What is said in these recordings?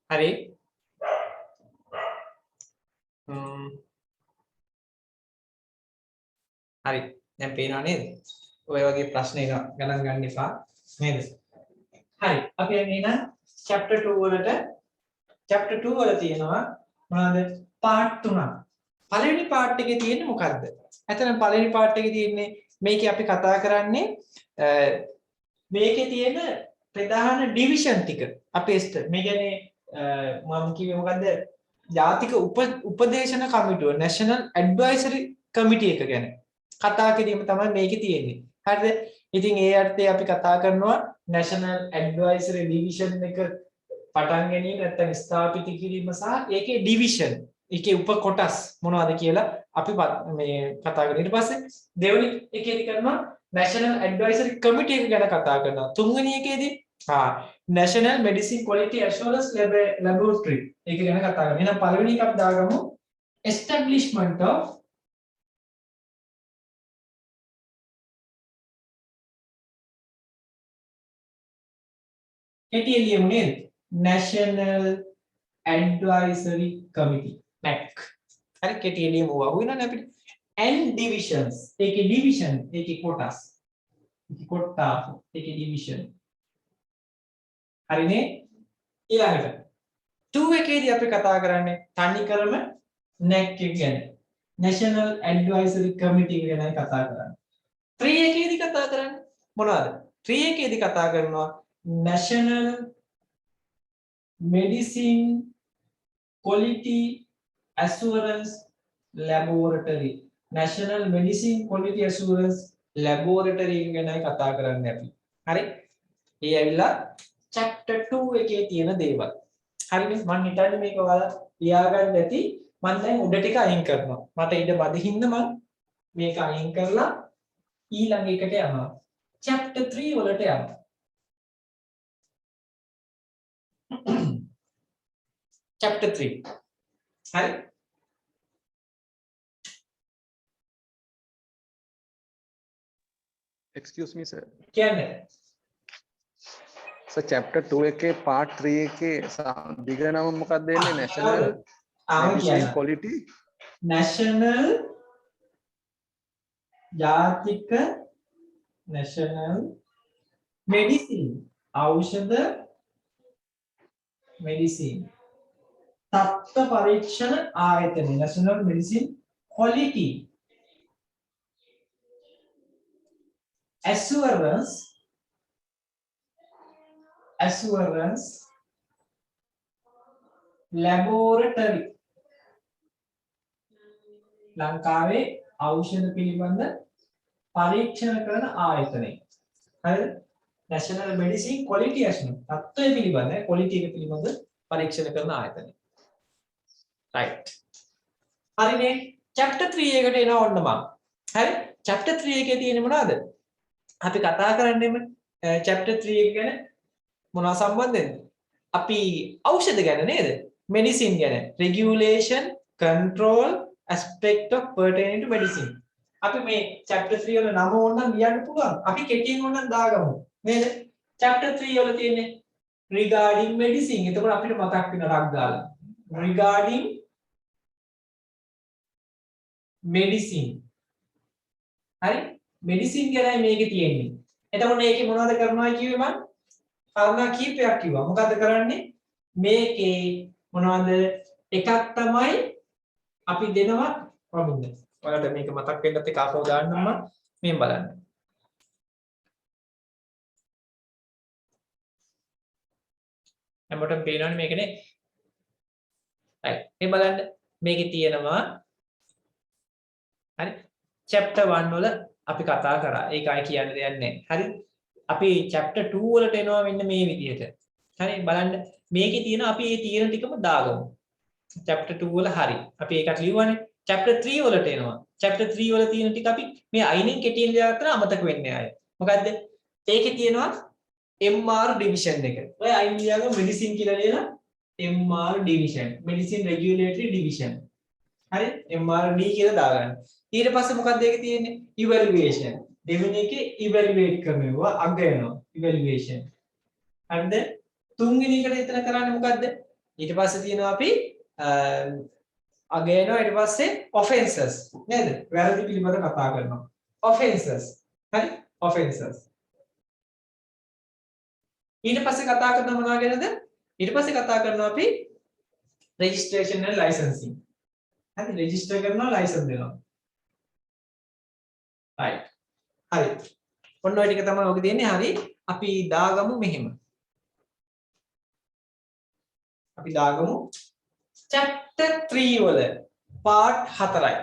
හරි. හරි. දැන් පේනව නේද? ඔය වගේ ප්‍රශ්න එනවා ගණන් ගන්න එපා නේද? හරි. අපි එහෙනම් chapter 2 වලට chapter 2 වල තියෙනවා මොනවද? part 3ක්. පළවෙනි part එකේ තියෙන්නේ මොකද්ද? ඇත්තටම පළවෙනි part එකේ තියෙන්නේ මේකේ අපි කතා කරන්නේ මේකේ තියෙන ප්‍රධාන ඩිවිෂන් ටික. අපේ මේ කියන්නේ මම කිව්වේ මොකද්ද? ජාතික උපදේශන කමිටුව National Advisory Committee එක ගැන කතා කිරීම තමයි මේකේ තියෙන්නේ. හරිද? ඉතින් ඒ අර්ථයේ අපි කතා කරනවා National Advisory Division එක පටන් ගැනීම නැත්නම් ස්ථාපිත කිරීම සහ ඒකේ ඩිවිෂන් ඒකේ උප කොටස් මොනවද කියලා අපි මේ කතා කරගෙන ඊට පස්සේ දෙවෙනි එකේදී කරනවා National Advisory Committee එක ගැන කතා කරනවා. තුන්වෙනි එකේදී National Medicine Quality Assurance Laboratory ඒක ගැන කතා කරනවා. එහෙනම් පළවෙනි එක අපි දාගමු Establishment of KTLM නේද? National Advisory Committee NAC. හරි KTLM වුණා වෙනවනේ අපිට. And divisions ඒකේ division ඒකේ කොටස්. ඒකේ කොටස් ඒකේ division. හරිනේ? ඊළඟට 2 එකේදී අපි කතා කරන්නේ තනිකරම NAC එක ගැන. National Advisory Committee ගැන කතා කරන්නේ. 3 එකේදී කතා කරන්නේ මොනවද? 3 එකේදී කතා කරනවා National Medicine Quality Assurance Laboratory. National Medicine Quality Assurance Laboratory ගැනයි කතා කරන්නේ අපි. හරි? ඒ ඇවිල්ලා chapter 2 එකේ තියෙන දේවල්. හරිනේ? මම හිතන්නේ මේක ඔයාලා ලියාගන්න ඇති. මම දැන් උඩ ටික අයින් කරනවා. මට ඉඩ මදි හින්දා මම මේක අයින් කරලා ඊළඟ එකට යනවා. chapter 3 වලට යනවා. chapter 3. Hari? Excuse me, sir. Kya hai? So chapter 2 के part 3 के दिगर नाम मुकद्दे में national medicine quality national जातिक national medicine औषध medicine तत्व परीक्षण आयतन national medicine quality assurance laboratory ලංකාවේ ඖෂධ පිළිබඳ පරීක්ෂණ කරන ආයතනය. හරිද? national medicine quality assurance තත්ත්වය පිළිබඳ quality එක පිළිබඳ පරීක්ෂණ කරන ආයතනය. right. හරිනේ. chapter 3 එකට එනවා ඔන්න මම. හරි? chapter 3 එකේ තියෙන්නේ මොනවද? අපි කතා කරන්නේම chapter 3 එක ගැන මොනවා සම්බන්ධෙන්ද? අපි ඖෂධ ගැන නේද? medicine ගැන. regulation, control, aspect of pertaining to medicine. අපි මේ chapter 3 වල නම ඕනනම් ලියන්න පුළුවන්. අපි කෙටියෙන් ඕනනම් දාගමු. නේද? chapter 3 වල තියෙන්නේ regarding medicine. එතකොට අපිට මතක් වෙන රක් දාලා. regarding medicine. හරි? medicine ගැනයි මේකේ තියෙන්නේ. එතකොට මේකේ මොනවද කරනවා කිව්වේ මම? කාරණා කීපයක් කිව්වා. මොකද්ද කරන්නේ? මේකේ මොනවද? එකක් තමයි අපි දෙනවා වමුද. ඔයාලට මේක මතක් වෙන්නත් එක ආපහු දාන්නම් මම. මෙහෙම බලන්න. හැමෝටම පේනවනේ මේකනේ. right. මේ බලන්න මේකේ තියෙනවා හරි chapter 1 වල අපි කතා කරා. ඒක ආයි කියන්න දෙයක් නැහැ. හරි? අපි chapter 2 වලට එනවා මෙන්න මේ විදිහට. හරි බලන්න මේකේ තියෙන අපි මේ තියෙන ටිකම දාගමු. chapter 2 වල හරි. අපි ඒකට ලියුවානේ. chapter 3 වලට එනවා. chapter 3 වල තියෙන ටික අපි මේ අයිනෙන් කෙටියෙන් ලියාගත්තා අමතක වෙන්නේ ආයේ. මොකද්ද? ඒකේ තියෙනවා MR division එක. ඔය අයින් ලියාගමු medicine කියලා ලියලා MR division. medicine regulatory division. හරි? MRD කියලා දාගන්න. ඊට පස්සේ මොකක්ද ඒකේ තියෙන්නේ? evaluation. දෙවෙනි එකේ evaluate කරනවා අග යනවා evaluation. හරිද? තුන්වෙනි එකට එතන කරන්නේ මොකද්ද? ඊට පස්සේ තියෙනවා අපි again ඊට පස්සේ offenses නේද? වැරදි පිළිබඳ කතා කරනවා. offenses. හරි? offenses. ඊට පස්සේ කතා කරනවා මොනවා ගැනද? ඊට පස්සේ කතා කරනවා අපි registration and licensing. හරි register කරනවා license දෙනවා. right. හරි. ඔන්න ඔය ටික තමයි ඔක තියෙන්නේ. හරි. අපි දාගමු මෙහෙම. අපි දාගමු chapter 3 වල part 4යි.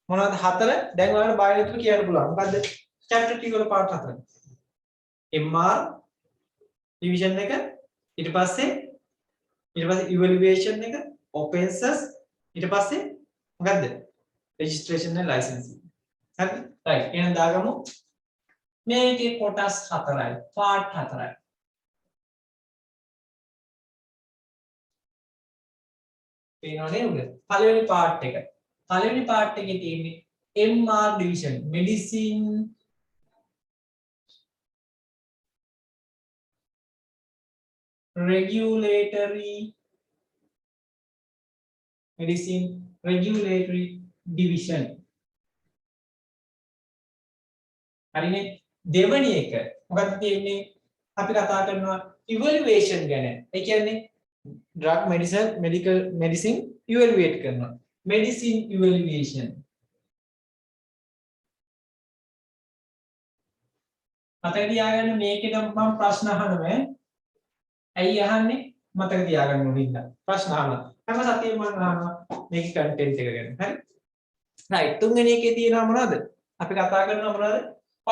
මොනවද 4? දැන් ඔයාලට බය නැතුව කියන්න පුළුවන්. මොකද්ද? chapter 3 වල part 4. MR division එක ඊට පස්සේ evaluation එක offenses ඊට පස්සේ මොකද්ද? registration and licensing. හරි? right. එහෙනම් දාගමු මේකේ කොටස් 4යි. part 4යි. පේනවනේ උග. පළවෙනි part එක. පළවෙනි part එකේ තියෙන්නේ MR division, medicine regulatory division. හරිනේ. දෙවැනි එක මොකක්ද තියෙන්නේ? අපි කතා කරනවා evaluation ගැන. ඒ කියන්නේ drug medicine evaluate කරනවා. medicine evaluation. මතක තියාගන්න මේකේ නම් මම ප්‍රශ්න අහනවා. ඇයි අහන්නේ? මතක තියාගන්න ඕනින්න. ප්‍රශ්න අහනවා. හැම සතියෙම මම අහනවා මේකේ content එක ගැන. හරි? right. තුන්වෙනි එකේ තියෙනවා මොනවද? අපි කතා කරනවා මොනවද?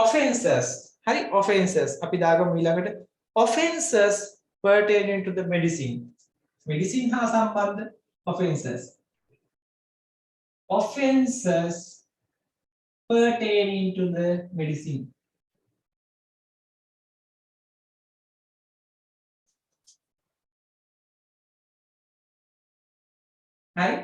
offenses. හරි? offenses. අපි දාගමු ඊළඟට offenses pertaining to the medicine. medicine හා සම්බන්ධ offenses. offenses pertaining to the medicine. හරි?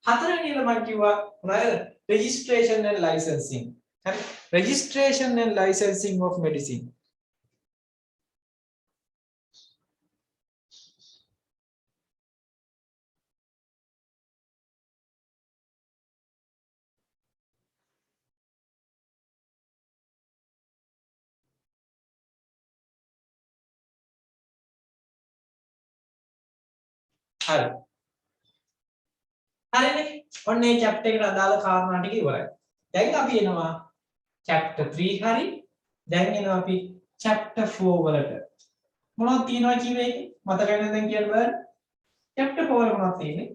හතරවෙනි එක මම කිව්වා මොනවද? registration and licensing. හරි? registration and licensing of medicine. හරි. හරිනේ. ඔන්න මේ chapter එකට අදාළ කාරණා ටික ඉවරයි. දැන් අපි එනවා chapter 3 හරි. දැන් එනවා අපි chapter 4 වලට. මොනවද තියෙනවා කියවේ ඒකේ? මතකයි නේද දැන් කියන්න බලන්න. chapter 4 වල මොනවද තියෙන්නේ?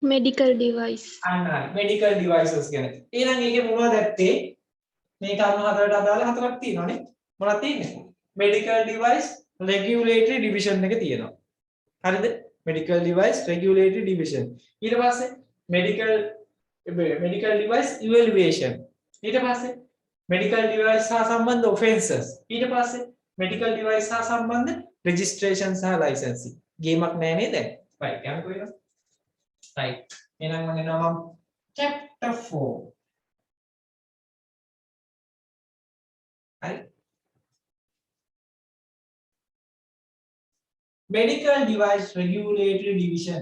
medical device. අන්න medical devices ගැන. ඊළඟ ඒකේ මොනවද ඇත්තේ? මේ කරුණු හතරට අදාළ හතරක් තියෙනවානේ. මොනවද තියෙන්නේ? medical device regulatory division එක තියෙනවා. හරිද? medical device regulatory division. ඊට පස්සේ medical device evaluation. ඊට පස්සේ medical device හා සම්බන්ධ offenses. ඊට පස්සේ medical device හා සම්බන්ධ registration සහ licensing. ගේමක් නෑ නේද? right යන්නකෝ ඒක. right. එහෙනම් මම එනවා chapter 4. හරි. medical device regulatory division.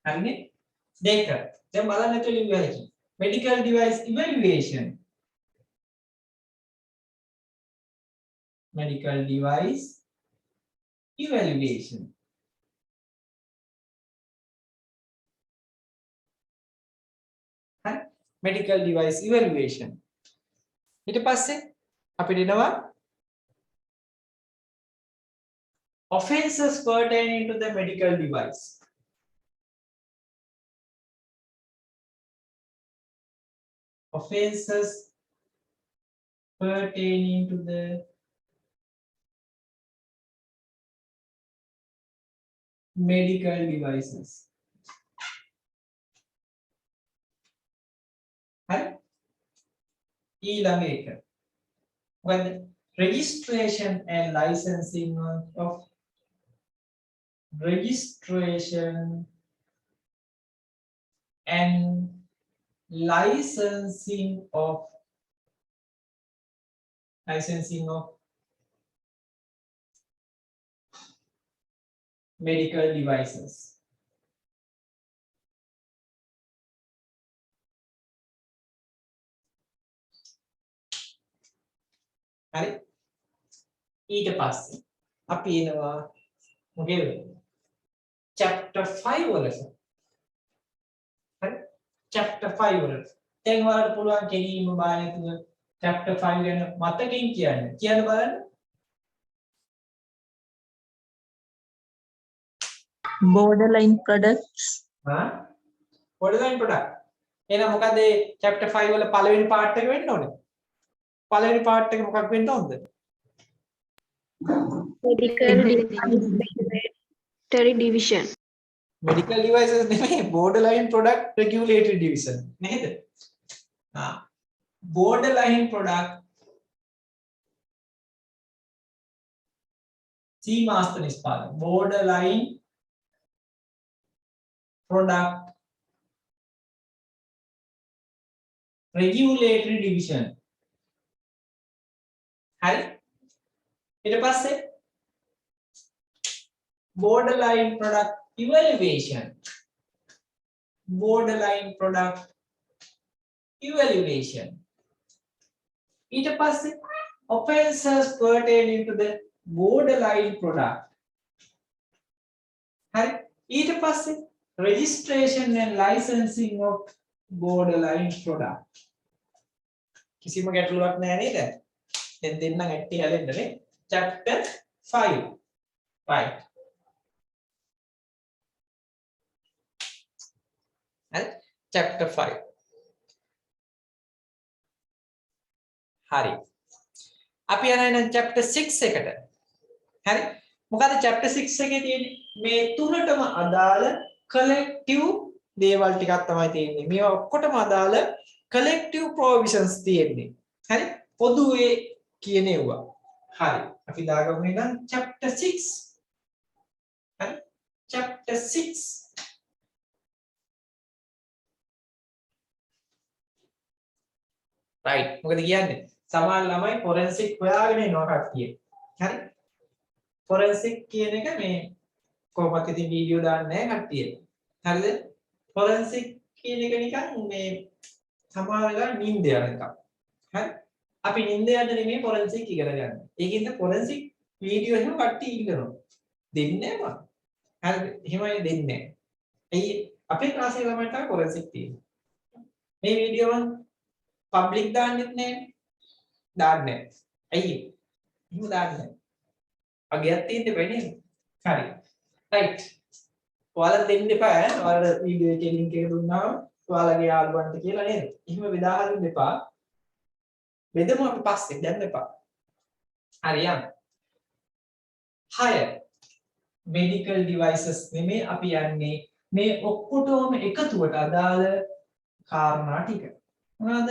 හරිනේ? දෙක. දැන් බලන්න තුලින් වෙලකින්. medical device evaluation. medical device evaluation. medical device evaluation. ඊට පස්සේ අපිට එනවා offenses pertaining to the medical device. offenses pertaining to the medical devices. හරි? ඊළඟ එක. මොකද registration and licensing of registration and licensing of medical devices. හරි ඊට පස්සේ අපි එනවා මොකේද chapter 5 වලට හරි chapter 5 වලට දැන් ඔයාලට පුළුවන් කෙලින්ම බලන්න chapter 5 ගැන මතකින් කියන්න බලන්න borderline products borderline product එහෙනම් මොකද මේ chapter 5 වල පළවෙනි part එක වෙන්න ඕනේ පළවෙනි part එක මොකක් වෙන්න ඕනද medical regulatory division medical devices නෙමෙයි borderline product regulatory division නේද borderline product සීමාස්ථ නිෂ්පාදන borderline product regulatory division හරි ඊට පස්සේ borderline product evaluation ඊට පස්සේ offences pertaining to the borderline product හරි ඊට පස්සේ registration and licensing of borderline product කිසිම ගැටලුවක් නැහැ නේද දැන් දෙන්නම් ඇටි හැලෙන්නනේ chapter 5 right and chapter 5 හරි අපි යනවා chapter 6 එකට හරි මොකද chapter 6 එකේ තියෙන්නේ මේ තුනටම අදාළ collective දේවල් ටිකක් තමයි තියෙන්නේ මේවා ඔක්කොටම අදාළ collective provisions තියෙන්නේ හරි පොදුවේ කියන ඒවා හරි අපි දාගමු නම් chapter 6 හරි chapter 6 right මොකද කියන්නේ සමහර ළමයි forensic හොයාගෙන ඉනවා කට්ටිය හරි forensic කියන එක මේ කොහොමද ඉතින් වීඩියෝ දාන්නේ නැහැ කට්ටිය හරිද forensic කියන එක නිකන් මේ සමහර වෙලාවට නිින්ද යන එකක් හරි අපි නිින්ද යන්න නෙමෙයි forensic ඉගෙන ගන්න. ඒකින්ද forensic වීඩියෝ එහෙම කට්ටිය ඉගෙනනවා. දෙන්නේ නැහැ මම. හරිද? එහෙමයි දෙන්නේ නැහැ. ඇයි අපේ ක්ලාස් එකේ ළමයින්ට forensic තියෙනවා. මේ වීඩියෝ මම පබ්ලික් දාන්නෙත් නැහැ. දාන්නේ නැහැ. ඇයි? එහෙම දාන්නේ නැහැ. අගයක් තියෙන්න බෑ නේද? හරි. right. ඔයාලා දෙන්න එපා ඈ. ඔයාලා වීඩියෝ එකේ link එක දුන්නාම ඔයාලගේ යාළුවන්ට කියලා නේද? එහෙම බෙදා හරින්න එපා. බෙදමු අපි පස්සේ දැන් එපා. හරියම්. 6 medical devices නෙමේ අපි යන්නේ මේ ඔක්කොටම එකතුවට අදාළ කාරණා ටික. මොනවාද?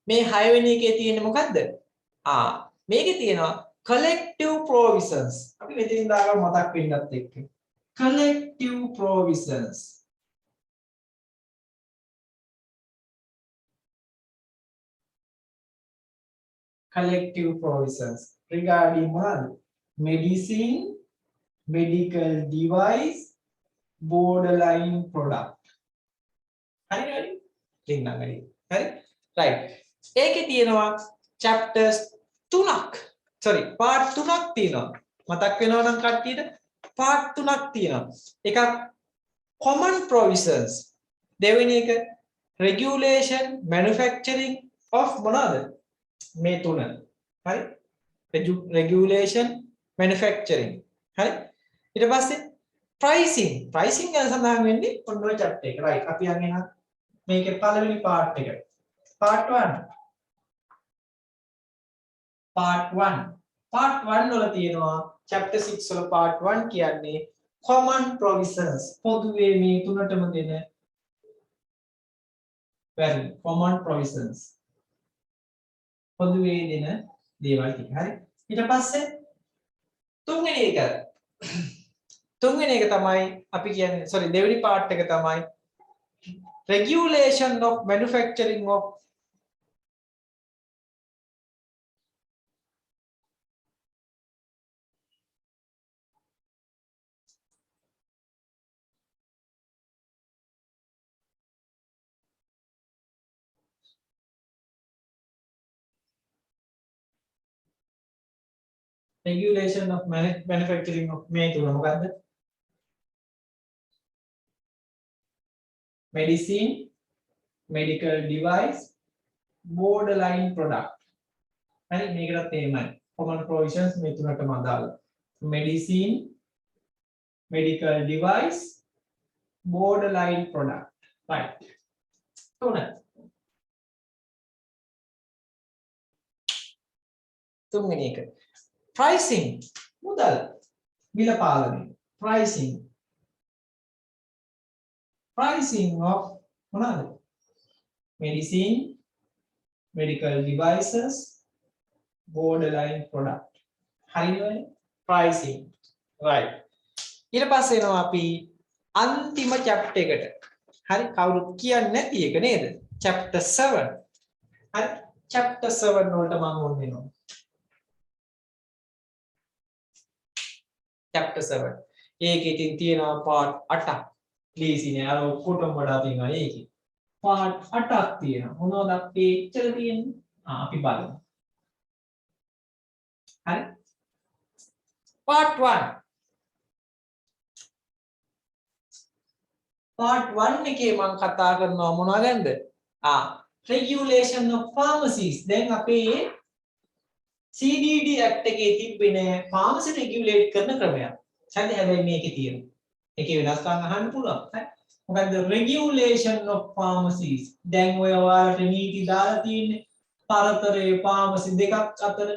මේ 6 වෙනි එකේ තියෙන්නේ මොකද්ද? මේකේ තියෙනවා collective provisions. අපි මෙතනින් දාගමු මතක් වෙන්නත් එක්ක. collective provisions regarding what medicine medical device borderline product හරි හරි right ඒකේ තියෙනවා chapters 3ක් part 3ක් තියෙනවා මතක් වෙනවා නම් කට්ටියට part 3ක් තියෙනවා. එකක් common provisions. දෙවෙනි එක regulation manufacturing of මොනවාද? මේ තුන. හරි? regulation manufacturing. හරි? ඊට පස්සේ pricing. pricing ගැන සඳහන් වෙන්නේ ඔන්න ඔය chapter එක. right. අපි යන්නේ නම් මේකේ පළවෙනි part එක. part 1. part 1 වල තියෙනවා chapter 6 වල part 1 කියන්නේ common provisions පොදුවේ මේ තුනටම දෙන common provisions පොදුවේ දෙන දේවල් ටික. හරි. ඊට පස්සේ තුන්වෙනි එක තමයි අපි කියන්නේ sorry දෙවෙනි part එක තමයි regulation of manufacturing of manufacturing of මේ තුන මොකද්ද? medicine, medical device, borderline product. හරි මේකටත් එහෙමයි. common provisions මේ තුනටම අදාළ. medicine, medical device, borderline product. Right. තුන. තුන්වෙනි එක. pricing මුදල් මිල පාලනය. pricing of මොනවාද? medicine, medical devices, borderline product. හරිනේ pricing. right. ඊට පස්සේ එනවා අපි අන්තිම chapter එකට. හරි කවුරුත් කියන්නේ නැති එක නේද? chapter 7. හරි chapter 7 වලට මම ඕන වෙනවා. chapter 7. ඒකේ ඉතින් තියෙනවා part 8ක්. ලීසිනේ අර ඔක්කොටම වඩා තියෙනවා ඒකේ. part 8ක් තියෙනවා. මොනවද අපි ඉච්චර තියෙන්නේ? අපි බලමු. හරි. part 1. part 1 එකේ මම කතා කරනවා මොනවා ගැනද? regulation of pharmacies. දැන් අපේ CDD Act එකේ තිබෙන pharmacy regulate කරන ක්‍රමයක්. හරිද? හැබැයි මේකේ තියෙනවා. ඒකේ වෙනස්කම් අහන්න පුළුවන්. හරි. මොකද්ද regulation of pharmacies? දැන් ඔය ඔයාලට නීති දාලා තියෙන්නේ පරතරයේ pharmacy දෙකක් අතර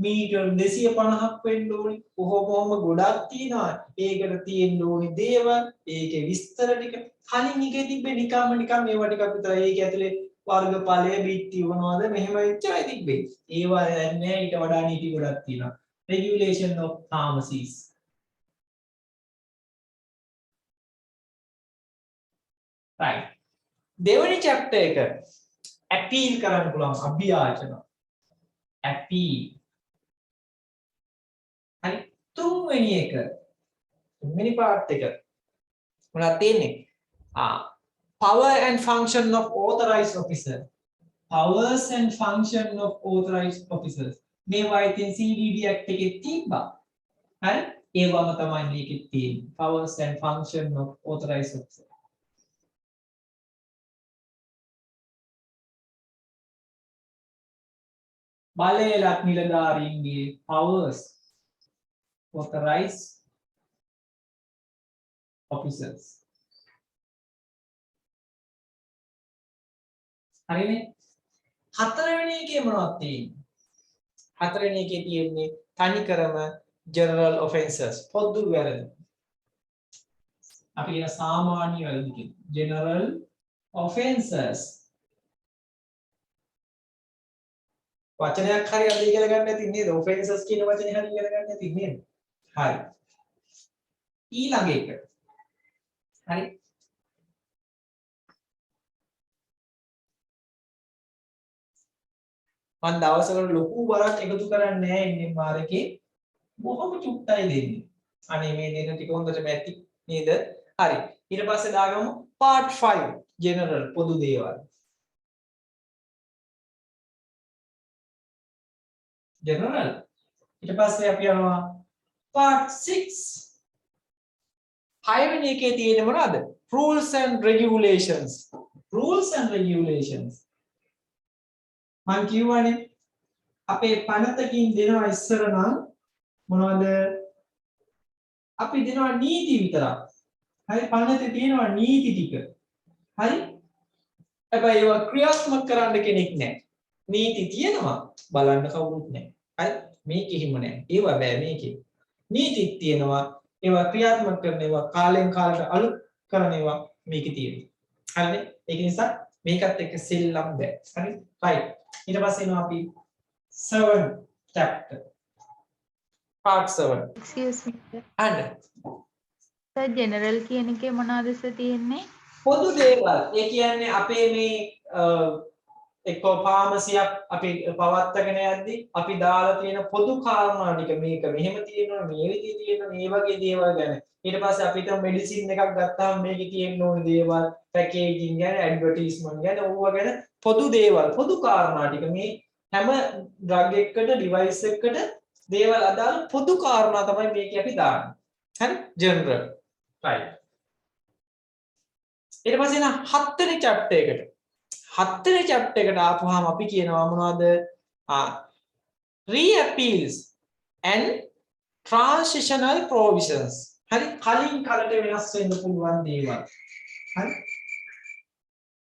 මීටර් 250ක් වෙන්න ඕනේ. කොහොම ගොඩක් තියෙනවා. ඒකට තියෙන්න ඕනේ දේවල්, ඒකේ විස්තර ටික. කලින් එකේ තිබ්බේ නිකම්ම මේවා ටිකක් විතරයි. ඒක ඇතුලේ වර්ගඵලය බිත්ති වුණාද මෙහෙම ඉච්චරයි තිබ්බේ. ඒවා නෑ ඊට වඩා නීති ගොඩක් තියෙනවා. regulation of pharmacies. right. දෙවෙනි chapter එක appeal කරන්න පුළුවන් අභියාචන. appeal. හරි තුන්වෙනි part එක මොනවද තියෙන්නේ? power and function of authorized officer. powers and function of authorized officers. මේවා ඉතින් CDD Act එකේ තිබ්බා. හරි ඒවම තමයි මේකේ තියෙන්නේ. powers and function of authorized officer. බලයලත් නිලධාරීන්ගේ powers authorized officers. හරිනේ? හතරවෙනි එකේ මොනවද තියෙන්නේ? හතරවෙනි එකේ තියෙන්නේ තනිකරම general offences පොදු වැරදි. අපි කියන සාමාන්‍ය වැරදි කියන general offences. වචනයක් හරි අද ඉගෙන ගන්න නැති නේද? offences කියන වචනේ හරි ඉගෙන ගන්න නැති නේද? හරි. ඊළඟ එක. හරි. මම දවසකට ලොකු බරක් එකතු කරන්නේ නැහැ ඉන්නේ මාරකේ. බොහොම චුට්ටයි දෙන්නේ. අනේ මේ දෙන ටික හොඳටම ඇති නේද? හරි. ඊට පස්සේ දාගමු part 5 general පොදු දේවල්. general. ඊට පස්සේ අපි යනවා part 6. හයවෙනි එකේ තියෙන්නේ මොනවද? rules and regulations. rules and regulations. මම කියවනේ අපේ පනතකින් දෙනවා ඉස්සර නම් මොනවද? අපි දෙනවා නීති විතරක්. හරි පනතේ තියෙනවා නීති ටික. හරි? හැබැයි ඒවා ක්‍රියාත්මක කරන්න කෙනෙක් නැහැ. නීති තියෙනවා බලන්න කවුරුත් නැහැ. හරි? මේක හිම නැහැ. ඒවා බෑ මේකේ. නීතිත් තියෙනවා ඒවා ක්‍රියාත්මක කරන ඒවා කාලෙන් කාලට අලුත් කරන ඒවා මේකේ තියෙනවා. හරිනේ? ඒක නිසා මේකත් එක්ක සෙල්ලම් බෑ. හරි? right. ඊට පස්සේ එනවා අපි 7 chapter. Part 7. Excuse me. sir. And Sir, general කියන එකේ මොනවද sir තියෙන්නේ? පොදු දේවල්. ඒ කියන්නේ අපේ මේ එක්කෝ ෆාමසියක් අපි පවත්වාගෙන යද්දි අපි දාලා තියෙන පොදු කාරණා ටික මේක මෙහෙම තියෙනවා මේ විදිහේ තියෙනවා මේ වගේ දේවල් ගැන ඊට පස්සේ අපිට මෙඩිසින් එකක් ගත්තාම මේකේ තියෙන ඕන දේවල් පැකේජින් ගැන ඇඩ්වර්ටයිස්මන්ට් ගැන ඕවා ගැන පොදු දේවල් පොදු කාරණා ටික මේ හැම ඩ්‍රග් එකකට ඩිවයිස් එකකට දේවල් අදාළ පොදු කාරණා තමයි මේකේ අපි දාන්නේ හරි ජෙනරල් right ඊට පස්සේ නා හත්වෙනි chapter එකට හත්වෙනි chapter එකට ආපුවාම අපි කියනවා මොනවද? Reappeals and transitional provisions. හරි කලින් කලට වෙනස් වෙන්න පුළුවන් දේවල්. හරි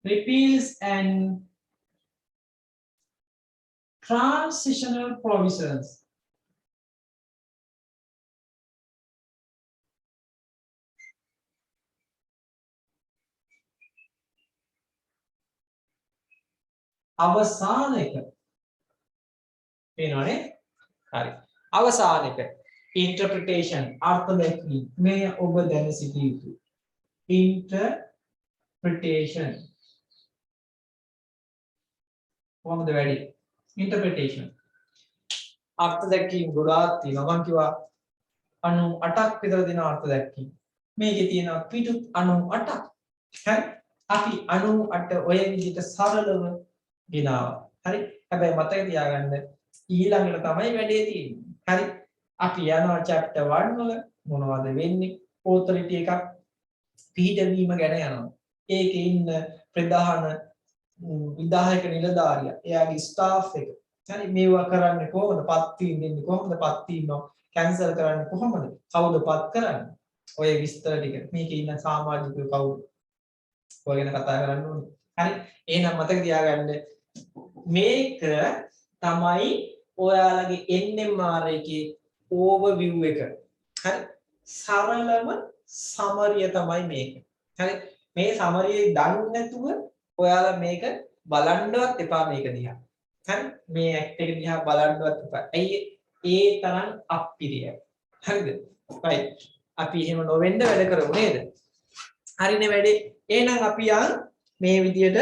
repeals and transitional provisions. අවසාන එක පේනවනේ හරි අවසාන එක interpretation අර්ථ දැක්වීම මේ ඔබ දැන සිටිය යුතුයි interpretation කොහොමද වැඩි interpretation අර්ථ දැක්වීම ගොඩාක් තියෙනවා මම කිව්වා 98ක් විතර දෙන අර්ථ දැක්වීම මේකේ තියෙනවා පිටු 98ක් හරි අපි 98 ඔය විදිහට සරලව ගෙනාවා. හරි. හැබැයි මතක තියාගන්න ඊළඟට තමයි වැඩේ තියෙන්නේ. හරි. අපි යනවා chapter 1 වල මොනවද වෙන්නේ? authority එකක් පිළිදැවීම ගැන යනවා. ඒකේ ඉන්න ප්‍රධාන විධායක නිලධාරියා, එයාගේ staff එක. හරි. මේවා කරන්නේ කොහොමද? පත් වීම දෙන්නේ කොහොමද? පත් වීම කැන්සල් කරන්නේ කොහොමද? කවුද පත් කරන්නේ? ඔය විස්තර ටික. මේකේ ඉන්න සමාජිකයෝ කවුද? ඔය ගැන කතා කරන්න ඕනේ. හරි. එහෙනම් මතක තියාගන්න මේක තමයි ඔයාලගේ NMR එකේ overview එක. හරි. සරලම සමරිය තමයි මේක. හරි. මේ සමරිය දන්නේ නැතුව ඔයාලා මේක බලන්නවත් එපා මේක දිහා. හරි. මේ ඇක්ට් එක දිහා බලන්නවත් එපා. ඇයි ඒ තරම් අප්පිරිය. හරිද? right. අපි එහෙම නොවෙන්න වැඩ කරමු නේද? හරිනේ වැඩේ. එහෙනම් අපි මේ විදියට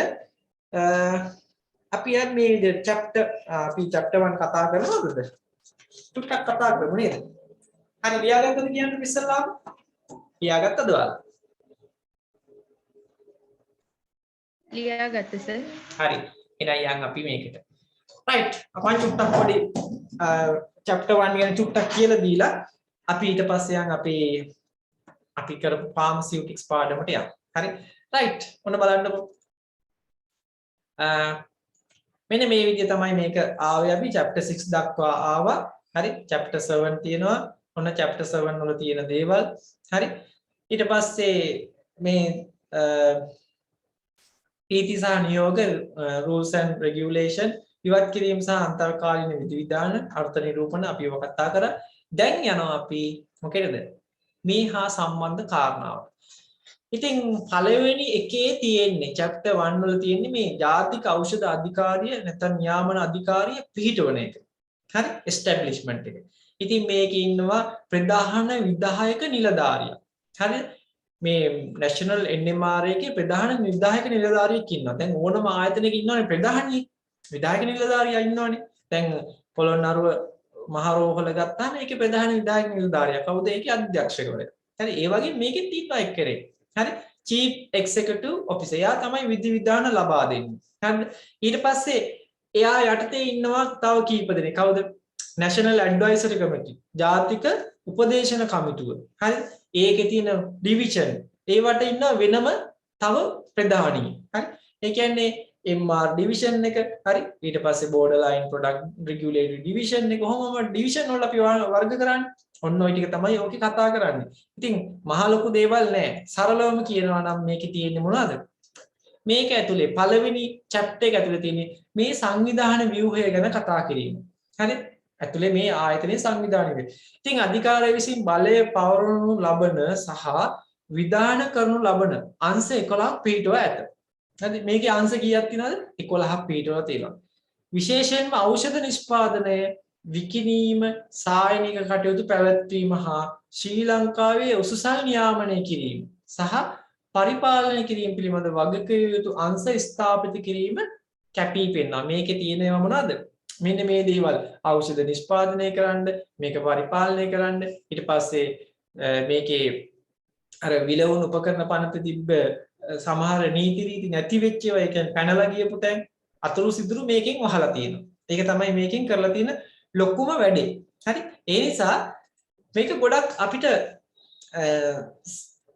අපි මේ විදියට chapter 1 කතා කරනවද? ටිකක් කතා කරමු නේද? හරි ලියාගත්තද කියන්න ඉස්සෙල්ලාම? ලියාගත්තද ඔයාලා? ලියාගත්ත sir. හරි. එහෙනම් අපි මේකට. right. අපන් චුට්ටක් පොඩි chapter 1 ගැන චුට්ටක් කියලා දීලා අපි ඊට පස්සේ අපි කරපු pharmaceutics පාඩමට යමු. හරි. right. ඔන්න බලන්නකො. මෙන්න මේ විදිය තමයි මේක ආවේ අපි chapter 6 දක්වා ආවා. හරි. chapter 7 තියෙනවා. ඔන්න chapter 7 වල තියෙන දේවල්. හරි. ඊට පස්සේ මේ නීති සහ නියෝග rules and regulation ඉවත් කිරීම සහ අන්තර්කාලීන විධිවිධාන අර්ථ නිරූපණ අපි ඒව කතා කරා. දැන් යනවා අපි මොකේද? මේ හා සම්බන්ධ කාරණාවට. ඉතින් පළවෙනි එකේ තියෙන්නේ chapter 1 වල තියෙන්නේ මේ ජාතික ඖෂධ අධිකාරිය නැත්නම් නියාමන අධිකාරිය පිහිටවන එක. හරි establishment එක. ඉතින් මේකේ ඉන්නවා ප්‍රධාන විධායක නිලධාරියා. හරි මේ national NMR එකේ ප්‍රධාන විධායක නිලධාරියෙක් ඉන්නවා. දැන් ඕනම ආයතනයක ඉන්නවනේ ප්‍රධාන විධායක නිලධාරියා ඉන්නවනේ. දැන් පොළොන්නරුව මහරෝහල ගත්තාම ඒකේ ප්‍රධාන විධායක නිලධාරියා කවුද? ඒකේ අධ්‍යක්ෂකවරයා. හරි ඒ වගේ මේකෙත් ඉන්නවා එක්කෙනෙක්. හරි chief executive officer එයා තමයි විධිවිධාන ලබා දෙන්නේ. හරිද? ඊට පස්සේ එයා යටතේ ඉන්නවා තව කීප දෙනෙක්. කවුද? national advisory committee ජාතික උපදේශන කමිටුව. හරි ඒකේ තියෙන division ඒවට ඉන්න වෙනම තව ප්‍රධානී. හරි ඒ කියන්නේ MR division එක හරි ඊට පස්සේ borderline product regulatory division එක කොහොමම division වල අපි වර්ග කරන්නේ. ඔන්න ඔය ටික තමයි ඕකේ කතා කරන්නේ. ඉතින් මහ ලොකු දේවල් නෑ. සරලවම කියනවා නම් මේකේ තියෙන්නේ මොනවද? මේක ඇතුලේ පළවෙනි chapter එක ඇතුලේ තියෙන්නේ මේ සංවිධාන ව්‍යුහය ගැන කතා කිරීම. හරි? ඇතුලේ මේ ආයතනයේ සංවිධානය. ඉතින් අධිකාරිය විසින් බලය පවරනු ලබන සහ විධාන කරනු ලබන අංශ 11ක් පිටව ඇත. හරි මේකේ අංශ කීයක් තියෙනවද? 11ක් පිටව තියෙනවා. විශේෂයෙන්ම ඖෂධ නිෂ්පාදනය විකිණීම සායනික කටයුතු පැවැත්වීම හා ශ්‍රී ලංකාවේ උසුසල් නියාමනය කිරීම සහ පරිපාලනය කිරීම පිළිබඳ වගකිව යුතු අංශ ස්ථාපිත කිරීම කැපී පෙනෙනවා. මේකේ තියෙනවා මොනවද? මෙන්න මේ දේවල් ඖෂධ නිෂ්පාදනය කරන්න, මේක පරිපාලනය කරන්න, ඊට පස්සේ මේකේ අර විලවුන් උපකරණ පනත තිබ්බ සමහර නීති රීති නැති වෙච්ච ඒවා, ඒ කියන්නේ පැනලා ගියපු තැන් අතුරු සිදුරු මේකෙන් වහලා තියෙනවා. ඒක තමයි මේකෙන් කරලා තියෙන ලොකුම වැඩේ. හරි? ඒ නිසා මේක ගොඩක් අපිට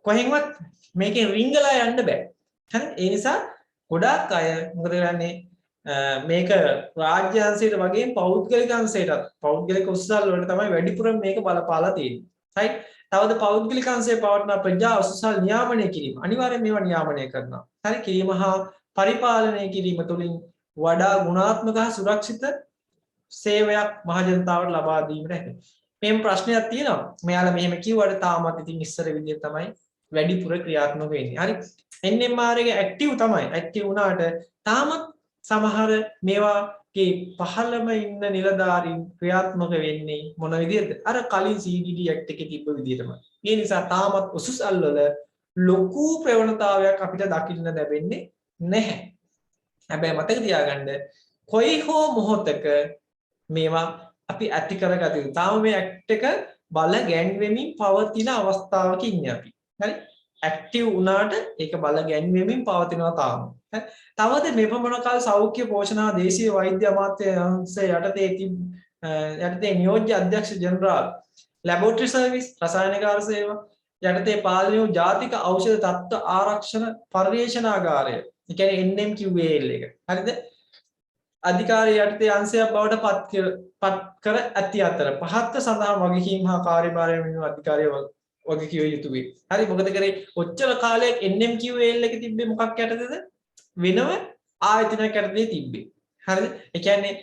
කොහෙන්වත් මේකෙන් රිංගලා යන්න බෑ. හරි? ඒ නිසා ගොඩක් අය මොකද කරන්නේ? මේක රාජ්‍ය අංශයට වගේ පෞද්ගලික අංශයටත් පෞද්ගලික උසුසල් වලට තමයි වැඩිපුර මේක බලපාලා තියෙන්නේ. right? තවද පෞද්ගලික අංශයේ පවත්න ප්‍රජා උසුසල් නියාමනය කිරීම අනිවාර්යයෙන් මේවා නියාමනය කරනවා. හරි? කිරීම හා පරිපාලනය කිරීම තුළින් වඩා ගුණාත්මක හා සුරක්ෂිත සේවයක් මහජනතාවට ලබා දීමට හැකියි. මේ ප්‍රශ්නයක් තියෙනවා. මෙයාලා මෙහෙම කිව්වට තාමත් ඉතින් ඉස්සර විදිහට තමයි වැඩිපුර ක්‍රියාත්මක වෙන්නේ. හරි? NMR එක ඇක්ටිව් තමයි. ඇක්ටිව් වුණාට තාමත් සමහර මේවාගේ පහළම ඉන්න නිලධාරීන් ක්‍රියාත්මක වෙන්නේ මොන විදිහද? අර කලින් CDD ඇක්ට් එකේ තිබ්බ විදිහටමයි. ඒ නිසා තාමත් උසුසල් වල ලොකු ප්‍රවණතාවයක් අපිට දකින්න ලැබෙන්නේ නැහැ. හැබැයි මතක තියාගන්න කොයි හෝ මොහොතක මේවා අපි ඇති කරගත යුතු. තාම මේ ඇක්ට් එක බල ගැන්වෙමින් පවතින අවස්ථාවක ඉන්නේ අපි. හරි? ඇක්ටිව් වුණාට ඒක බල ගැන්වෙමින් පවතිනවා තාම. තවද මෙපමණ කාල සෞඛ්‍ය පෝෂණ දේශීය වෛද්‍ය අමාත්‍යාංශය යටතේ නියෝජ්‍ය අධ්‍යක්ෂ ජෙනරාල් ලැබොරටරි සර්විස් රසායනිකාර සේවා යටතේ පාලනය වූ ජාතික ඖෂධ තත්ත්ව ආරක්ෂණ පර්යේෂණාගාරය. ඒ කියන්නේ NMQAL එක. හරිද? අධිකාරිය යටතේ අංශයක් බවට පත් කර ඇති අතර පහත්ව සඳහන් වගකීම් හා කාර්යභාරය වෙනුව අධිකාරිය වගකිව යුතු වේ. හරි? මොකද කරේ ඔච්චර කාලයක් NMQAL එක තිබ්බේ මොකක් යටතේද? වෙනම ආයතනයක් යටතේ තිබ්බේ. හරිද? ඒ කියන්නේ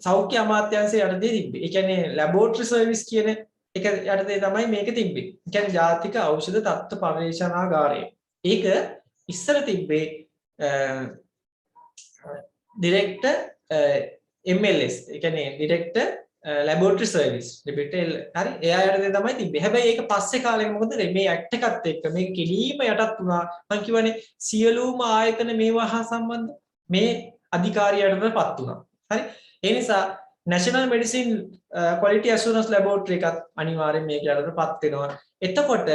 සෞඛ්‍ය අමාත්‍යාංශය යටතේ තිබ්බේ. ඒ කියන්නේ ලැබොරටරි සර්විස් කියන එක යටතේ තමයි මේක තිබ්බේ. ඒ කියන්නේ ජාතික ඖෂධ තත්ත්ව පර්යේෂණාගාරය. ඒක ඉස්සර තිබ්බේ ඩිරෙක්ටර් MLS. ඒ කියන්නේ ඩිරෙක්ටර් ලැබොරටරි සර්විස් ඩිපිටල්. හරි? එයා යටතේ තමයි තිබ්බේ. හැබැයි ඒක පස්සේ කාලෙක මොකද මේ ඇක්ට් එකත් එක්ක මේක කෙලීම යටත් වුණා. මම කියවනේ සියලුම ආයතන මේවා හා සම්බන්ධ මේ අධිකාරියටටපත් වුණා. හරි? ඒ නිසා National Medicine Quality Assurance Laboratory එකත් අනිවාර්යෙන් මේක යටතටපත් වෙනවා. එතකොට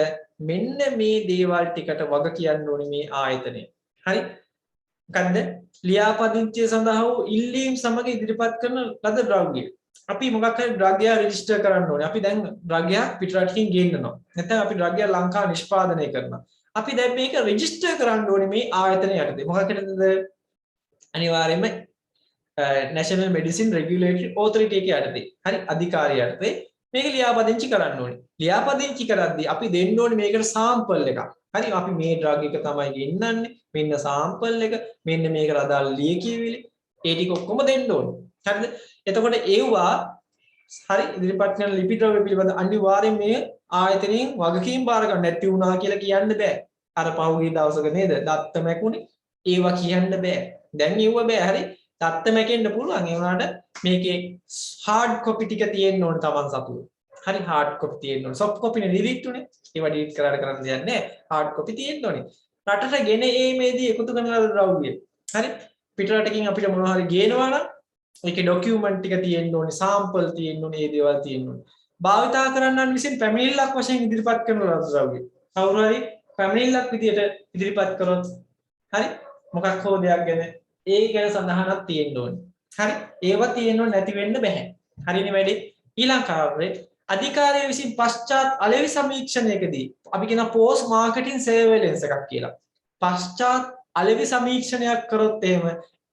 මෙන්න මේ දේවල් ටිකට වග කියන්න ඕනේ මේ ආයතනය. හරි? මොකද්ද? ලියාපදිංචිය සඳහා වූ ඉල්ලීම් සමග ඉදිරිපත් කරන ලද ද්‍රව්‍ය. අපි මොකක් හරි ද්‍රව්‍ය රෙජිස්ටර් කරන්න ඕනේ. අපි දැන් ද්‍රව්‍ය පිටරටකින් ගේන්නනවා. නැත්නම් අපි ද්‍රව්‍ය ලංකාව නිෂ්පාදනය කරනවා. අපි දැන් මේක රෙජිස්ටර් කරන්න ඕනේ මේ ආයතන යටතේ. මොකකටද? අනිවාර්යයෙන්ම National Medicine Regulatory Authority එක යටතේ. හරි? අධිකාරිය යටතේ මේක ලියාපදිංචි කරන්න ඕනේ. ලියාපදිංචි කරද්දී අපි දෙන්න ඕනේ මේකට සාම්පල් එකක්. හරි? අපි මේ ඩ්‍රග් එක තමයි ගෙන්නන්නේ. මෙන්න සාම්පල් එක. මෙන්න මේකට අදාළ ලියකියවිලි. ඒ ටික ඔක්කොම දෙන්න ඕනේ. හරිද? එතකොට ඒවා හරි ඉදිරිපත් කරන ලිපි ද්‍රව්‍ය පිළිබඳ අනිවාර්යයෙන් මේ ආයතනයෙන් වගකීම් බාර ගන්න නැති වුණා කියලා කියන්න බෑ. අර පහුගිය දවසක නේද? දත්ත මැකුනේ. ඒවා කියන්න බෑ. දැන් ඒව බෑ. හරි? දත්ත මැකෙන්න පුළුවන්. ඒ වුණාට මේකේ හાર્ඩ් කොපි ටික තියෙන්න ඕනේ Taman සතුව. හරි හાર્ඩ් කොපි තියෙන්න ඕනේ. සොෆ්ට් කොපි නේ ඩිලීට් උනේ. ඒවා ඩිලීට් කරන්න දෙයක් නෑ. හાર્ඩ් කොපි තියෙන්න ඕනේ. රටට ගෙන ඒමේදී එකතු කරන ද්‍රව්‍ය. හරි? පිටරටකින් අපිට මොනවා හරි ගේනවා නම් ඒකේ ડોකියුමන්ට් ටික තියෙන්න ඕනේ, සාම්පල් තියෙන්න ඕනේ, මේ දේවල් තියෙන්න ඕනේ. භාවිතා කරන්නන් විසින් පැමිණිල්ලක් වශයෙන් ඉදිරිපත් කරන ද්‍රව්‍ය. කවුරු හරි පැමිණිල්ලක් විදියට ඉදිරිපත් කරොත් හරි මොකක් හෝ දෙයක් ගැන ඒ ගැන සඳහනක් තියෙන්න ඕනේ. හරි? ඒවා තියෙන්න නැති වෙන්න බෑ. හරිනේ වැඩි? ඊළඟ කාර්යය අධිකාරිය විසින් පශ්චාත් අලෙවි සමීක්ෂණයකදී අපි කියන පෝස්ට් මාකටිං සර්වේලන්ස් එකක් කියලා. පශ්චාත් අලෙවි සමීක්ෂණයක් කරොත් එහෙම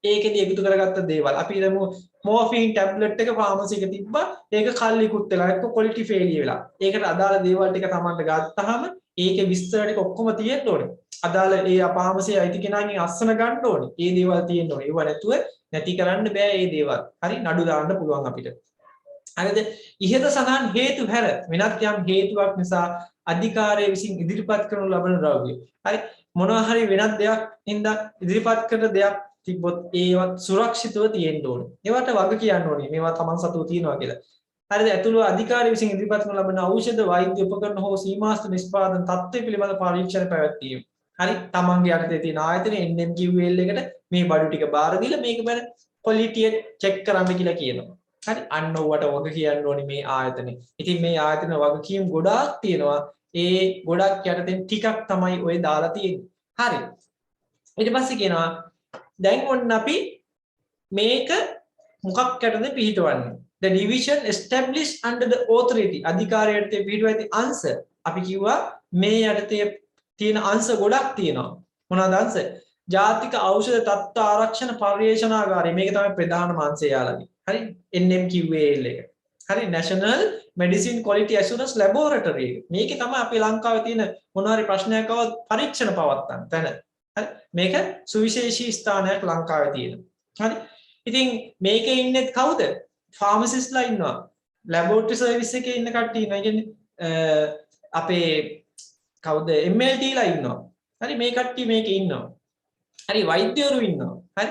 ඒකෙදී එකතු කරගත්ත දේවල් අපි හිතමු මෝෆින් ටැබ්ලට් එක ෆාමසි එකේ තිබ්බා ඒක කල්ලිකුත් වෙලා එක්ක ක්වොලිටි ෆේලියර් වෙලා ඒකට අදාළ දේවල් ටික තමන්ට ගත්තාම ඒකේ විස්තර ටික ඔක්කොම තියෙන්න ඕනේ අදාළ ඒ ෆාමසි අයිති කෙනාගෙන් අස්සන ගන්න ඕනේ ඒ දේවල් තියෙන්න ඕනේ ඒව නැතුව නැති කරන්න බෑ ඒ දේවල් හරි නඩු දාන්න පුළුවන් අපිට හරිද ඉහත සඳහන් හේතු හැර වෙනත් යම් හේතුවක් නිසා අධිකාරිය විසින් ඉදිරිපත් කරනු ලබන ද්‍රව්‍ය හරි මොනවා හරි වෙනත් දෙයක් හින්දා ඉදිරිපත් කරන දෙයක් තිබ්බොත් ඒවත් සුරක්ෂිතව තියෙන්න ඕනේ. ඒවට වග කියන්න ඕනේ. මේවා Taman සතුව තියනවා කියලා. හරිද? ඇතුළු අධිකාරිය විසින් ඉදිරිපත් කරන ලබන ඖෂධ වෛද්‍ය උපකරණ හෝ සීමාස්ත නිෂ්පාදන තත්ත්වය පිළිබඳ පරීක්ෂණ පැවැත්වීම. හරි? Tamanගේ යටතේ තියෙන ආයතනයේ NMQL එකට මේ බඩු ටික බාර දීලා මේක බල ක්වොලිටිය චෙක් කරන්න කියලා කියනවා. හරි? අන්න ඔවට වග කියන්න ඕනේ මේ ආයතනේ. ඉතින් මේ ආයතන වගකීම් ගොඩාක් තියෙනවා. ඒ ගොඩක් යටතෙන් ටිකක් තමයි ඔය දාලා තියෙන්නේ. හරි. ඊට පස්සේ කියනවා දැන් ඔන්න අපි මේක මොකක් යටතේ පිහිටවන්නේ? The division established under the authority අධිකාරිය යටතේ පිහිටුවා ඇති අංශ අපි කිව්වා මේ යටතේ තියෙන අංශ ගොඩක් තියෙනවා. මොනවාද අංශ? ජාතික ඖෂධ තත්ත්ව ආරක්ෂණ පර්යේෂණාගාරය මේක තමයි ප්‍රධානම අංශය යාළුවනි. හරි? NMQAL එක. හරි? National Medicine Quality Assurance Laboratory එක. මේකේ තමයි අපේ ලංකාවේ තියෙන මොනවාරි ප්‍රශ්නයක් આવත් පරීක්ෂණ පවත්වන්න තැන. හරි? මේක සුවිශේෂී ස්ථානයක් ලංකාවේ තියෙනවා. හරි? ඉතින් මේකේ ඉන්නේ කවුද? ෆාමසිස්ට්ලා ඉන්නවා. ලැබොරටරි සර්විස් එකේ ඉන්න කට්ටිය ඉන්නවා. ඒ කියන්නේ අපේ කවුද? MLT ලා ඉන්නවා. හරි? මේ කට්ටිය මේකේ ඉන්නවා. හරි? වෛද්‍යවරු ඉන්නවා. හරි?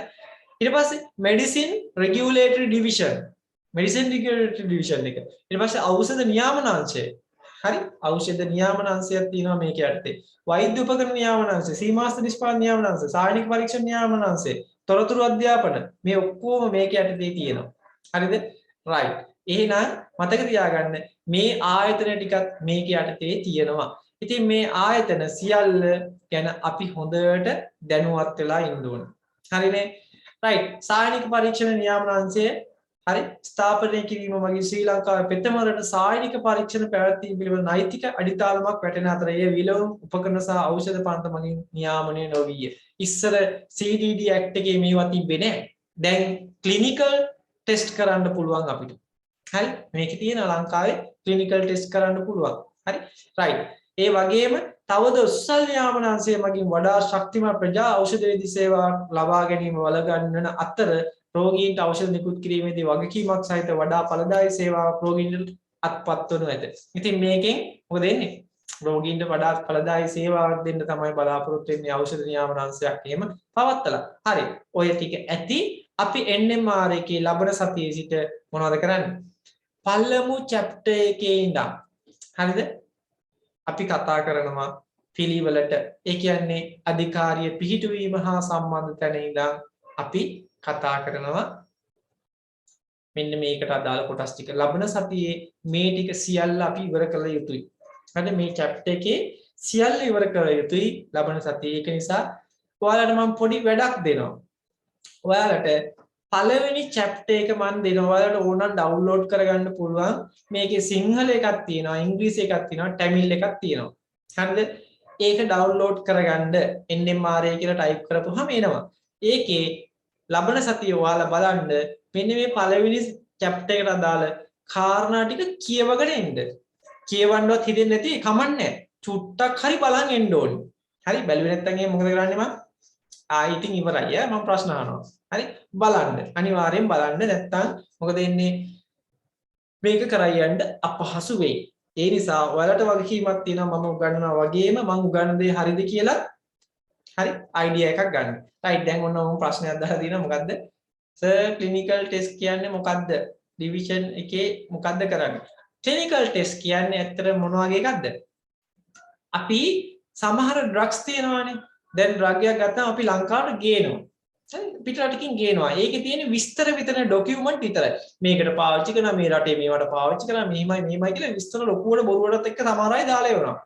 ඊට පස්සේ මෙඩිසින් රෙගියුලේටරි ඩිවිෂන්. මෙඩිසින් රෙගියුලේටරි ඩිවිෂන් එක. ඊට පස්සේ ඖෂධ නියාමන අංශය. හරි? ඖෂධ නියාමන අංශයක් තියෙනවා මේක යටතේ. වෛද්‍ය උපකරණ නියාමන අංශය, සීමාස්ත නිෂ්පාදන නියාමන අංශය, සායනික පරීක්ෂණ නියාමන අංශය, තොරතුරු අධ්‍යාපන මේ ඔක්කොම මේක යටතේ තියෙනවා. හරිද? right. එහෙනම් මතක තියාගන්න මේ ආයතන ටිකත් මේක යටතේ තියෙනවා. ඉතින් මේ ආයතන සියල්ල ගැන අපි හොඳට දැනුවත් වෙලා ඉන්න ඕනේ. හරිනේ? right. සායනික පරීක්ෂණ නියාමන අංශය හරි ස්ථාපනය කිරීම මගින් ශ්‍රී ලංකාවේ පෙතමරට සායනික පරීක්ෂණ පැවැත්වීම පිළිබඳ නෛතික අඩිතාලමක් වැටෙන අතර එය විලවුන් උපකරණ සහ ඖෂධ පන්ති මගින් නියාමනය නොවිය. ඉස්සර CDD Act එකේ මේවා තිබ්බේ නැහැ. දැන් ක්ලිනිකල් ටෙස්ට් කරන්න පුළුවන් අපිට. හරි? මේකේ තියෙන ලංකාවේ ක්ලිනිකල් ටෙස්ට් කරන්න පුළුවන්. හරි? right. ඒ වගේම තවද උස්සල් නියාමන අංශය මගින් වඩා ශක්තිමත් ප්‍රජා ඖෂධ වේදි සේවා ලබා ගැනීම වළගන්වන අතර රෝගීන්ට ඖෂධ නිකුත් කිරීමේදී වගකීමක් සහිත වඩා ඵලදායී සේවාවක් රෝගීන්ට අත්පත් වනු ඇත. ඉතින් මේකෙන් මොකද වෙන්නේ? රෝගීන්ට වඩා ඵලදායී සේවාවක් දෙන්න තමයි බලාපොරොත්තු වෙන්නේ ඖෂධ නියාමන අංශයක් එහෙම පවත්තලා. හරි. ඔය ටික ඇති අපි NMR එකේ ලබන සතියේ සිට මොනවද කරන්නේ? පළමු chapter එකේ ඉඳන් හරිද? අපි කතා කරනවා පිළිවෙලට. ඒ කියන්නේ අධිකාරිය පිහිටුවීම හා සම්බන්ධ තැන ඉඳන් අපි කතා කරනවා මෙන්න මේකට අදාළ කොටස් ටික. ලබන සතියේ මේ ටික සියල්ල අපි ඉවර කළ යුතුයි. හරිද? මේ chapter එකේ සියල්ල ඉවර කළ යුතුයි ලබන සතියේ. ඒක නිසා ඔයාලට මම පොඩි වැඩක් දෙනවා. ඔයාලට පළවෙනි chapter එක මම දෙනවා. ඔයාලට ඕන නම් download කරගන්න පුළුවන්. මේකේ සිංහල එකක් තියෙනවා, ඉංග්‍රීසි එකක් තියෙනවා, තමිල් එකක් තියෙනවා. හරිද? ඒක download කරගන්න NMRA කියලා type කරපුවාම එනවා. ඒකේ ලබන සතියේ ඔයාලා බලන්න මෙන්න මේ පළවෙනි chapter එකට අදාළ කාරණා ටික කියවගෙන එන්න. කියවන්නවත් හිතෙන්නේ නැති කමන්නේ. චුට්ටක් හරි බලන් එන්න ඕනේ. හරි? බැලුවේ නැත්නම් එහෙනම් මොකද කරන්නේ මම? ඉතින් ඉවරයි මම ප්‍රශ්න අහනවා. හරි? බලන්න. අනිවාර්යෙන් බලන්න නැත්නම් මොකද වෙන්නේ? මේක කරයි යන්න අපහසු වෙයි. ඒ නිසා ඔයාලට වගකීමක් තියෙනවා මම උගන්වනවා වගේම මම උගන්වන දේ හරිද කියලා හරි අයිඩියා එකක් ගන්න. right දැන් ඔන්න මම ප්‍රශ්නයක් දාලා තියෙනවා මොකද්ද? සර් ක්ලිනිකල් ටෙස්ට් කියන්නේ මොකද්ද? ඩිවිෂන් එකේ මොකද්ද කරන්නේ? ක්ලිනිකල් ටෙස්ට් කියන්නේ ඇත්තට මොන වගේ එකක්ද? අපි සමහර ඩ්‍රග්ස් තියෙනවානේ. දැන් ඩ්‍රග් එකක් ගත්තාම අපි ලංකාවට ගේනවා. හරි පිටරටකින් ගේනවා. ඒකේ තියෙන විස්තර විතර ඩොකියුමන්ට් විතරයි. මේකට පාවිච්චි කරනවා මේ රටේ මේවට පාවිච්චි කරනවා මෙහිමයි කියලා විස්තර ලොකුවට බොරුවටත් එක්ක සමහර අය දාලා එවනවා.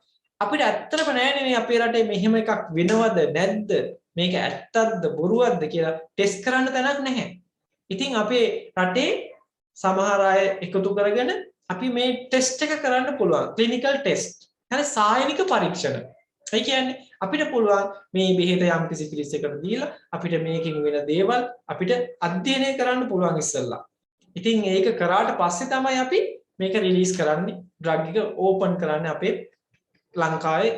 අපිට ඇත්තටම නෑනේ මේ අපේ රටේ මෙහෙම එකක් වෙනවද නැද්ද? මේක ඇත්තක්ද බොරුවක්ද කියලා ටෙස්ට් කරන්න තැනක් නැහැ. ඉතින් අපේ රටේ සමහර අය එකතු කරගෙන අපි මේ ටෙස්ට් එක කරන්න පුළුවන්. Clinical test. හරි සායනික පරීක්ෂණ. ඒ කියන්නේ අපිට පුළුවන් මේ බෙහෙත යම්කිසි පිළිසයකට දීලා අපිට මේකෙන් වෙන දේවල් අපිට අධ්‍යයනය කරන්න පුළුවන් ඉස්සෙල්ලා. ඉතින් ඒක කරාට පස්සේ තමයි අපි මේක රිලීස් කරන්නේ. ඩ්‍රග් එක ඕපන් කරන්නේ අපේ ලංකාවේ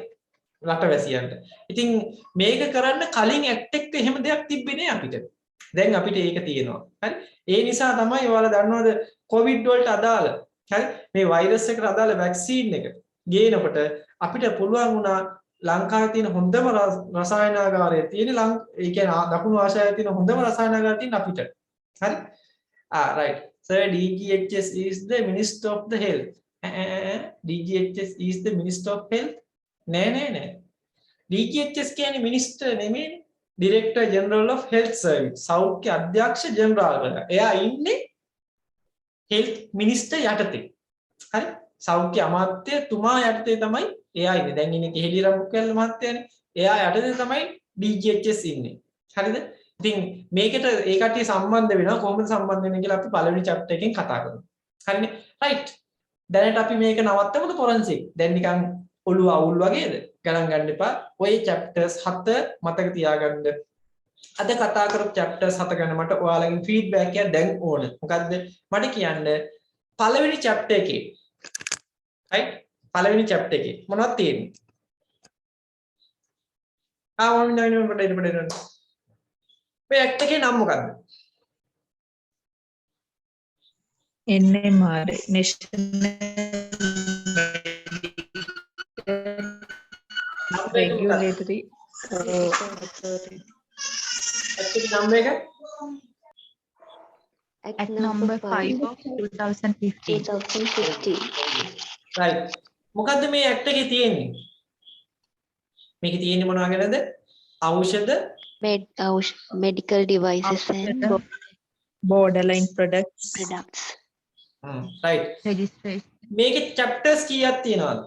රටවැසියන්ට. ඉතින් මේක කරන්න කලින් ඇක්ට් එක එහෙම දෙයක් තිබ්බේ නෑ අපිට. දැන් අපිට ඒක තියෙනවා. හරි? ඒ නිසා තමයි ඔයාලා දන්නවද කොවිඩ් වලට අදාළ හරි මේ වෛරස් එකට අදාළ වැක්සීන් එක ගේනකොට අපිට පුළුවන් වුණා ලංකාවේ තියෙන හොඳම රසායනාගාරය තියෙන ඒ කියන්නේ දකුණු ආසියාවේ තියෙන හොඳම රසායනාගාරය තියෙන අපිට. හරි? Right. Sir, DGHS is the Minister of the Health. DGHS is the Minister of Health. නෑ. DGHS කියන්නේ මිනිස්ටර් නෙමෙයි. Director General of Health Service. සෞඛ්‍ය අධ්‍යක්ෂ ජෙනරාල්වරයා. එයා ඉන්නේ health minister යටතේ. හරි? සෞඛ්‍ය අමාත්‍යතුමා යටතේ තමයි එයා ඉන්නේ. දැන් ඉන්නේ කෙහෙලි රම්කැල්ල මහත්තයානේ. එයා යටතේ තමයි DGHS ඉන්නේ. හරිද? ඉතින් මේකට ඒ කට්ටිය සම්බන්ධ වෙනවා කොහොමද සම්බන්ධ වෙන්නේ කියලා අපි පළවෙනි chapter එකෙන් කතා කරමු. හරිනේ? right. දැනට අපි මේක නවත්තමුද forensic? දැන් නිකන් ඔළුව අවුල් වගේද? ගණන් ගන්න එපා. ඔය chapters 7 මතක තියාගන්න. අද කතා කරපු chapters 7 ගැන මට ඔයාලගෙන් feedback එකක් දැන් ඕන. මොකද්ද? මට කියන්න පළවෙනි chapter එකේ right? පළවෙනි chapter එකේ මොනවද තියෙන්නේ? මම පොඩ්ඩක් මේ ඇක්ට් එකේ නම මොකද්ද? NMR National Regulatory Authority. Act එකේ නම එක? Act number 5 of 2015. right. මොකද්ද මේ ඇක්ට් එකේ තියෙන්නේ? මේකේ තියෙන්නේ මොනවා ගැනද? ඖෂධ medical devices and Borderline products. products. right. Registration. මේකේ chapters කීයක් තියෙනවද?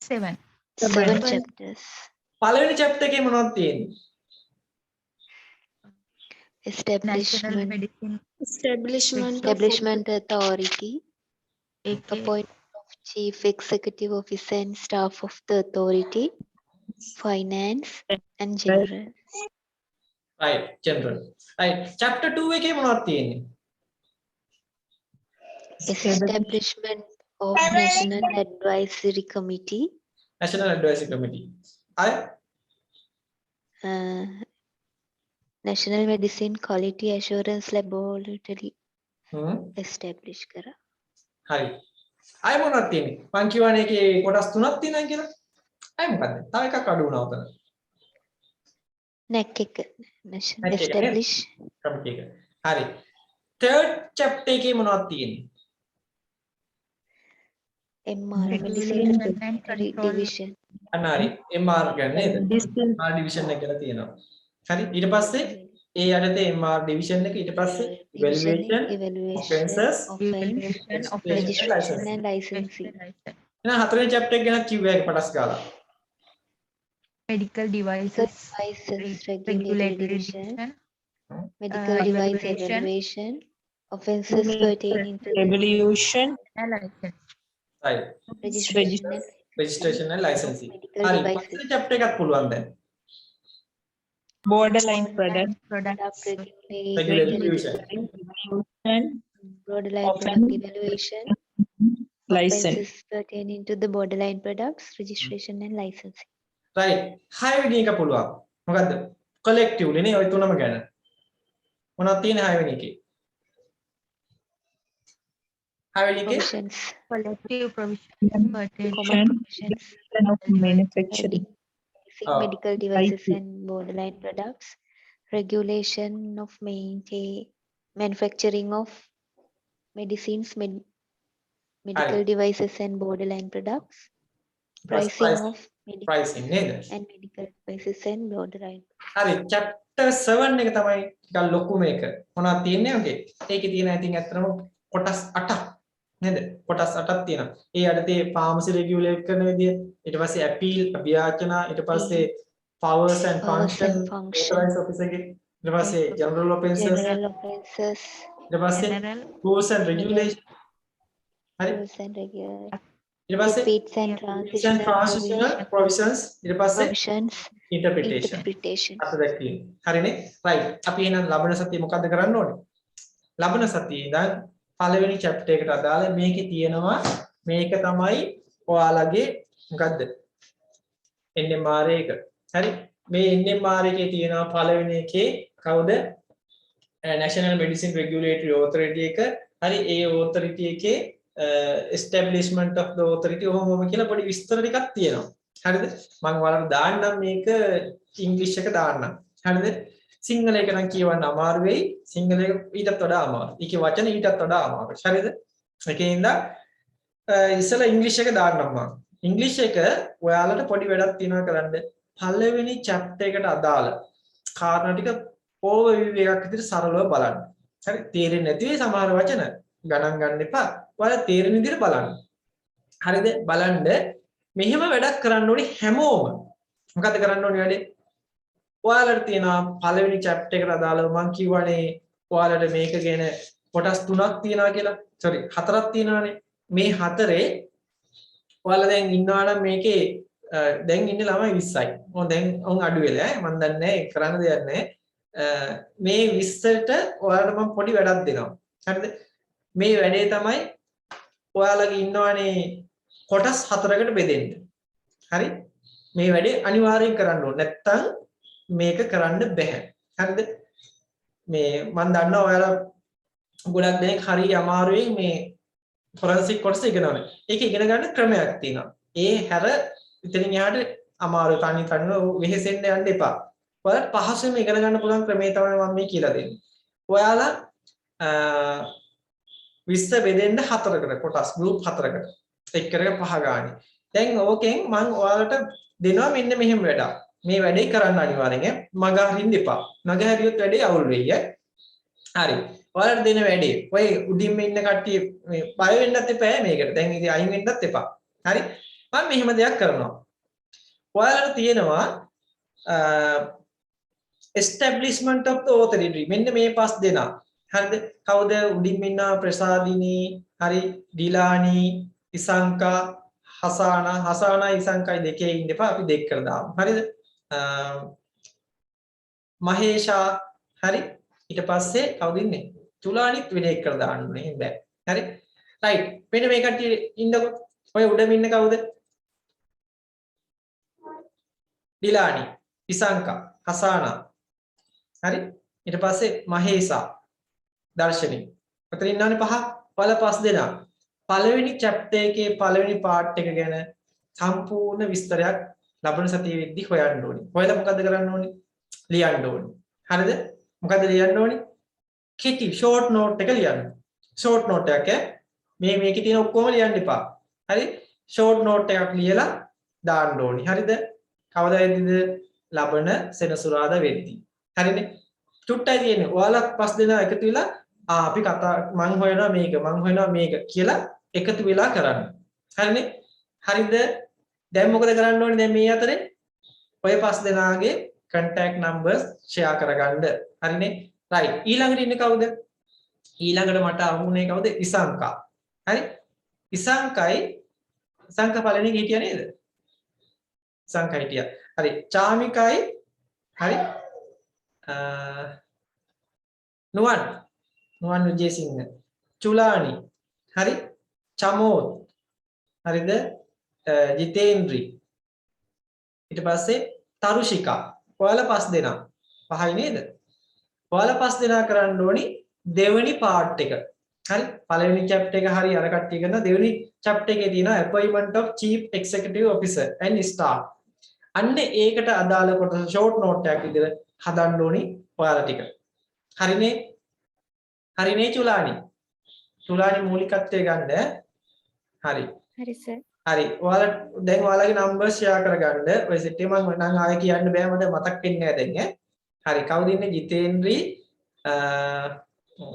7. 7 chapters. පළවෙනි chapter එකේ මොනවද තියෙන්නේ? National Medicine. Establishment authority. AK. Appointment of chief executive officer and staff of the authority. Finance and general. right. general. right. chapter 2 එකේ මොනවද තියෙන්නේ? Establishment of National Advisory Committee. national advisory committee. අය National Medicine Quality Assurance Laboratory හ්ම් establish කර. හරි. අය මොනවද තියෙන්නේ? මං කියවනේ ඒකේ කොටස් 3ක් තියෙනවා කියලා. අය මොකද්ද? තව එකක් අඩු වුණා උතන. NAC එක. National NAC එක, Establish committee එක. හරි. third chapter එකේ මොනවද තියෙන්නේ? MR Medicine Regulation and control. Division. අන්න හරි. MR ගැන නේද? Discipline. MR division එක කියලා තියෙනවා. හරි. ඊට පස්සේ ඒ යටතේ MR division එක ඊට පස්සේ evaluation, offences, Evaluation of registration and licensing. එහෙනම් හතරවෙනි chapter එක ගැන කිව්වා ඒක පටස් ගාලා. Medical devices. Devices Regulatory Regulatory Division. division. Medical device evaluation. evaluation. Offences pertaining to Evolution. And license. right. registration and licensing. medical හරි. devices. පස්සේ chapter එකක් පුළුවන් දැන්. Borderline products. Products. Regulation. And Borderline Offense. product evaluation. license. Offenses pertaining to the borderline products, registration and licensing. right. 6 වෙනි එක පුළුවන්. මොකද්ද? collectively නේ ඔය තුනම ගැන. මොනවද තියෙන්නේ 6 වෙනි එකේ? 6 වෙනි එකේ Provisions. Collective provision pertaining Common provisions. of manufacturing. Medical devices and borderline products. Regulation of manufacturing of medicines, medical devices and borderline products. Pricing price- of medical pricing නේද? and medical devices and borderline. හරි. chapter 7 එක තමයි ටිකක් ලොකු මේක. මොනවද තියෙන්නේ ඔකේ? ඒකේ තියෙන ඉතින් ඇත්තටම කොටස් 8ක් නේද? කොටස් 8ක් තියෙනවා. ඒ යටතේ pharmacy regulate කරන විදිය, ඊට පස්සේ appeal අභියාචනා, ඊට පස්සේ powers and function, function. authorized officer එකේ, ඊට පස්සේ general offences, General offences, ඊට පස්සේ general rules and regulation. හරි. rules and regulations, ඊට පස්සේ defeats and rules and transitional transitional provisions, ඊට පස්සේ provisions, interpretation. interpretation. අත දැක්වීම. හරිනේ? right. අපි එහෙනම් ලබන සතියේ මොකද්ද කරන්න ඕනේ? ලබන සතියේ ඉඳන් පළවෙනි chapter එකට අදාළ මේකේ තියෙනවා මේක තමයි ඔයාලගේ මොකද්ද? NMR එක. හරි? මේ NMR එකේ තියෙනවා පළවෙනි එකේ කවුද? National Medicine Regulatory Authority එක. හරි ඒ authority එකේ establishment of the authority ඔහොම කියලා පොඩි විස්තර ටිකක් තියෙනවා. හරිද මම ඔයාලට දාන්නම් මේක ඉංග්‍රීසි එක දාන්නම් හරිද සිංහල එක නම් කියවන්න අමාරු වෙයි සිංහල එක ඊටත් වඩා අමාරුයි ඒකේ වචන ඊටත් වඩා අමාරුයි හරිද ඒකෙන්ද ඉස්සලා ඉංග්‍රීසි එක දාන්නම් මම ඉංග්‍රීසි එක ඔයාලට පොඩි වැඩක් තියෙනවා කරන්න පළවෙනි chapter එකට අදාළ කාරණා ටික overview එකක් විදිහට සරලව බලන්න හරි තේරෙන්නේ නැති වෙයි සමහර වචන ගණන් ගන්න එපා ඔයාලා තේරෙන විදිහට බලන්න හරිද බලන්න මෙහෙම වැඩක් කරන්න ඕනේ හැමෝම මොකද කරන්න ඕනේ වැඩේ ඔයාලට තියෙනවා පළවෙනි chapter එකට අදාළව මම කියවනේ ඔයාලට මේක ගැන කොටස් 3ක් තියෙනවා කියලා sorry 4ක් තියෙනවානේ මේ 4 ඔයාලා දැන් ඉන්නවා නම් මේකේ දැන් ඉන්නේ ළමයි 20යි මොකද දැන් උන් අඩු වෙලා මම දන්නේ නැහැ කරන්න දෙයක් නැහැ මේ 20ට ඔයාලට මම පොඩි වැඩක් දෙනවා හරිද මේ වැඩේ තමයි ඔයාලගේ ඉන්නවනේ කොටස් 4කට බෙදෙන්න හරි මේ වැඩේ අනිවාර්යෙන් කරන්න ඕනේ නැත්තම් මේක කරන්න බෑ හරිද මේ මම දන්නවා ඔයාලා ගොඩක් දෙනෙක් හරි අමාරුවෙන් මේ ෆොරන්සික් කොටස ඉගෙනවනේ ඒක ඉගෙන ගන්න ක්‍රමයක් තියෙනවා ඒ හැර ඉතින් එහාට අමාරු තනි වෙහෙසෙන්න යන්න එපා ඔයාලට පහසුවෙන් ඉගෙන ගන්න පුළුවන් ක්‍රමය තමයි මම මේ කියලා දෙන්නේ ඔයාලා 20 බෙදෙන්න 4කට කොටස් ගෲප් 4කට එක්කරක 5 ගානේ දැන් ඕකෙන් මම ඔයාලට දෙනවා මෙන්න මෙහෙම වැඩක් මේ වැඩේ කරන්න අනිවාර්යෙන් මග හරින්න එපා මග හරියොත් වැඩේ අවුල් වෙයි හරි ඔයාලට දෙන වැඩේ ඔය උඩින්ම ඉන්න කට්ටිය මේ බය වෙන්නත් එපා මේකට දැන් ඉතින් අයින් වෙන්නත් එපා හරි මම මෙහෙම දෙයක් කරනවා ඔයාලට තියෙනවා establishment of the authority මෙන්න මේ පස් දෙනා හරිද කවුද උඩින්ම ඉන්න ප්‍රසාදිනී හරි ඩිලානි ඉසංකා හසානා ඉසංකයි දෙකේ ඉන්න එපා අපි දෙක කරලා දාමු හරිද මහේෂා හරි ඊට පස්සේ කවුද ඉන්නේ චුලානිත් වෙන එක කරලා දාන්න ඕනේ එහෙනම් බෑ හරි රයිට් මෙන්න මේ කට්ටිය ඉන්නකො ඔය උඩම ඉන්න කවුද ඩිලානි ඉසංකා හසානා හරි ඊට පස්සේ මහේෂා දර්ශනී අතන ඉන්නවනේ පහ පළ පස් දෙනා පළවෙනි chapter එකේ පළවෙනි part එක ගැන සම්පූර්ණ විස්තරයක් ලබන සතියේ වෙද්දි හොයන්න ඕනේ. හොයලා මොකද කරන්න ඕනේ? ලියන්න ඕනේ. හරිද? මොකද ලියන්න ඕනේ? කෙටි short note එක ලියන්න. short note එක මේකේ තියෙන ඔක්කොම ලියන්න එපා. හරි? short note එකක් ලියලා දාන්න ඕනේ. හරිද? කවදා වෙද්දිද? ලබන සෙනසුරාදා වෙද්දි. හරිනේ? චුට්ටයි තියෙන්නේ. ඔයාලා පස් දෙනා එකතු වෙලා අපි කතා මං හොයනවා මේක කියලා එකතු වෙලා කරන්න. හරිනේ? හරිද? දැන් මොකද කරන්න ඕනේ දැන් මේ අතරේ? ඔය පස් දෙනාගේ contact numbers share කරගන්න. හරිනේ? right. ඊළඟට ඉන්නේ කවුද? ඊළඟට මට අහුනේ කවුද? ඉසංකා. හරි? ඉසංකා පළවෙනි හිටියා නේද? ඉසංකා හිටියා. හරි. චාමිකයි හරි? නුවන් විජේසිංහ චුලානි හරි චමෝත් හරිද ජිතේන්ද්‍රි ඊට පස්සේ තරුෂිකා ඔයාලා පස් දෙනා පහයි නේද ඔයාලා පස් දෙනා කරන්න ඕනි දෙවෙනි පාර්ට් එක හරි පළවෙනි chapter එක හරි අර කට්ටිය කරන දෙවෙනි chapter එකේ තියෙනවා appointment of chief executive officer and staff අන්න ඒකට අදාළ කොටස short note එකක් විදිහට හදන්න ඕනි ඔයාලා ටික හරිනේ හරිනේ චුලානි මූලිකත්වයේ ගන්න හරි සර් හරි ඔයාලා දැන් ඔයාලගේ නම්බර් ෂෙයා කරගන්න ඔය සෙට් එක මම නම් ආයෙ කියන්න බෑ මට මතක් වෙන්නේ නැහැ දැන් හරි කවුද ඉන්නේ ජිතේන්ද්‍රි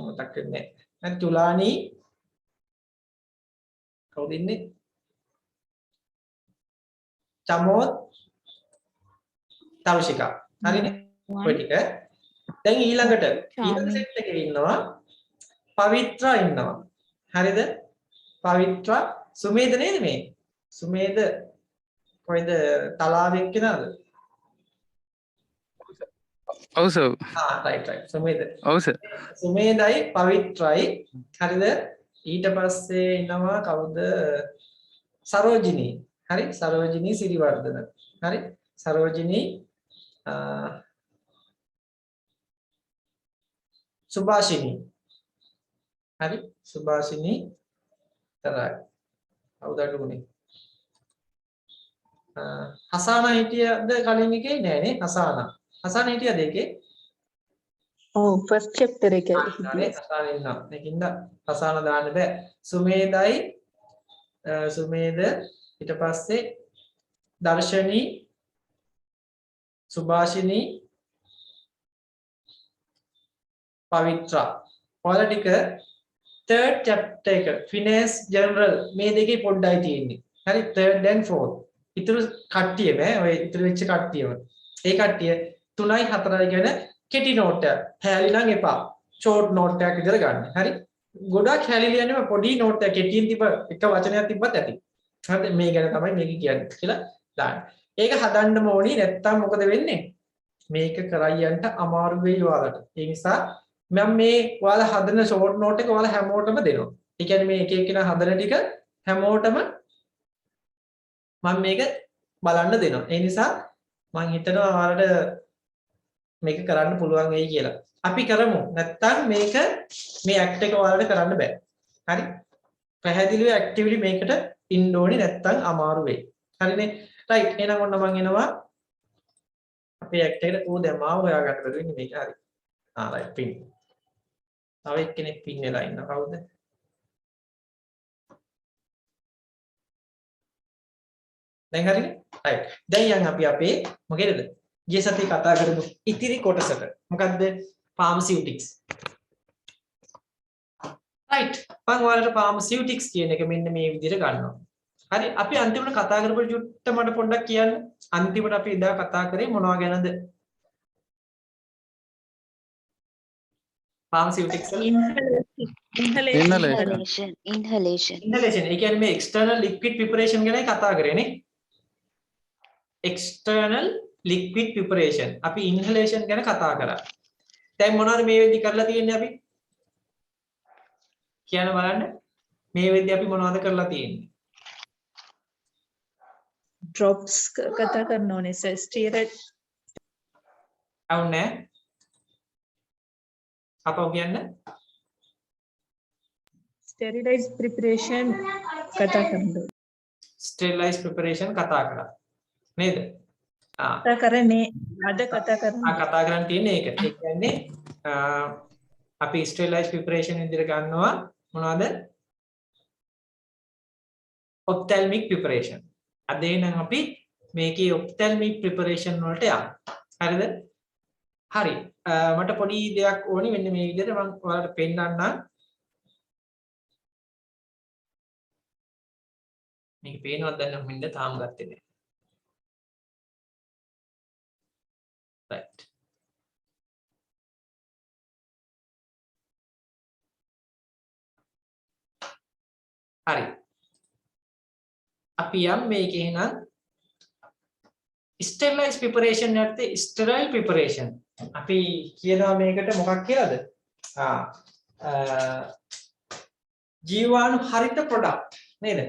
මතක් වෙන්නේ නැහැ චුලානි කවුද ඉන්නේ චමෝත් තරුෂිකා හරිනේ ඔය ටික දැන් ඊළඟ සෙට් එකේ ඉන්නවා පවිත්‍රා ඉන්නවා හරිද පවිත්‍රා සුමේද නේද මේ සුමේද කොයිද තලාවෙක් කෙනාද ඔව් සර් රයිට් සුමේද ඔව් සර් සුමේදයි පවිත්‍රායි හරිද ඊට පස්සේ ඉන්නවා කවුද සරෝජිනී හරි සරෝජිනී සිරිවර්ධන හරි සරෝජිනී සුභාෂිනී හරි සුභාෂිනී තරයි කවුද අඩුනේ හසානා හිටියද කලින් එකේ නෑනේ හසානා. හසානා හිටියද ඒකේ? Oh, first chapter එක හරි හිටියේ. හසානා ඉන්නවා. ඒකින්ද හසානා දාන්න බෑ. සුමේදයි සුමේද ඊට පස්සේ දර්ශනී සුභාෂිනී පවිත්‍රා ඔයාලා ටික third chapter එක finance general මේ දෙකේ පොඩ්ඩයි තියෙන්නේ. හරි third and fourth. ඉතුරු කට්ටිය නෑ ඔය ඉතුරු වෙච්ච කට්ටියම. ඒ කට්ටිය 3යි 4යි ගැන කෙටි නෝට් එක. හැලි නම් එපා. ෂෝට් නෝට් එකක් විතර ගන්න. හරි. ගොඩක් හැලි ලියන්නම පොඩි නෝට් එකක් කෙටියෙන් තිබ්බ එක වචනයක් තිබ්බත් ඇති. හරිද? මේ ගැන තමයි මේක කියන්නේ කියලා දාන්න. ඒක හදන්නම ඕනි නැත්තම් මොකද වෙන්නේ? මේක කරයියන්ට අමාරු වෙයි ඔයාලට. ඒ නිසා මම මේ ඔයාලා හදන ෂෝට් නෝට් එක ඔයාලා හැමෝටම දෙනවා. ඒ කියන්නේ මේ එක එක්කෙනා හදන ටික හැමෝටම මම මේක බලන්න දෙනවා. ඒ නිසා මම හිතනවා ඔයාලට මේක කරන්න පුළුවන් වෙයි කියලා. අපි කරමු. නැත්තම් මේක මේ ඇක්ට් එක ඔයාලට කරන්න බෑ. හරි? පැහැදිලිව ඇක්ටිව්ලි මේකට ඉන්න ඕනේ නැත්තම් අමාරු වෙයි. හරිනේ? රයිට්. එහෙනම් ඔන්න මම එනවා අපේ ඇක්ට් එකට දැන් මාව හොයාගන්න බැරි වෙන්නේ මේක. හරි. රයිට් පින්. තව එක්කෙනෙක් පින් වෙලා ඉන්නවා. කවුද? දැන් හරිනේ? රයිට්. දැන් යන් අපි අපේ මොකේද? ගිය සතියේ කතා කරපු ඉතිරි කොටසට. මොකද්ද? ෆාමසියුටික්ස්. රයිට්. මම ඔයාලට ෆාමසියුටික්ස් කියන එක මෙන්න මේ විදිහට ගන්නවා. හරි. අපි අන්තිමට කතා කරපු ජුට්ට මට පොඩ්ඩක් කියන්න. අන්තිමට අපි එදා කතා කරේ මොනවා ගැනද? ෆාමසියුටික්ස් Inhalation. ඉන්හලේෂන්. ඒ කියන්නේ මේ එක්ස්ටර්නල් ලික්විඩ් ප්‍රිපරේෂන් ගැනයි කතා කරේ නේ. External liquid preparation. අපි ඉන්හලේෂන් ගැන කතා කරා. දැන් මොනවද මේ වෙද්දි කරලා තියෙන්නේ අපි? කියන්න බලන්න. මේ වෙද්දි අපි මොනවද කරලා තියෙන්නේ? Drops කතා කරන්න ඕනේ sir. Steroid අවුනේ. අපව කියන්න. sterilized preparation කතා කරන්න ඕනේ. ස්ටෙරිලයිස් ප්‍රිපරේෂන් කතා කරා. නේද? කතා කරන්නේ අද කතා කරන්නේ. කතා කරන්න තියෙන්නේ ඒක. ඒ කියන්නේ අපි ස්ටෙරිලයිස් ප්‍රිපරේෂන් විදිහට ගන්නවා මොනවද? ඔප්තැල්මික් ප්‍රිපරේෂන්. අද එහෙනම් අපි මේකේ ඔප්තැල්මික් ප්‍රිපරේෂන් වලට යමු. හරිද? හරි. මට පොඩි දෙයක් ඕනි මෙන්න මේ විදිහට මම ඔයාලට පෙන්නන්නම්. මේක පේනවද දැන් මම ඉන්න තාම ගත්තේ නැහැ. right. හරි. අපි යම් මේකේ එහෙනම් ස්ටෙරිලයිස් ප්‍රිපරේෂන් යත්තේ ස්ටෙරයිල් ප්‍රිපරේෂන්. අපි කියනවා මේකට මොකක් කියලාද? ජීවාණු හරිත ප්‍රොඩක්ට් නේද?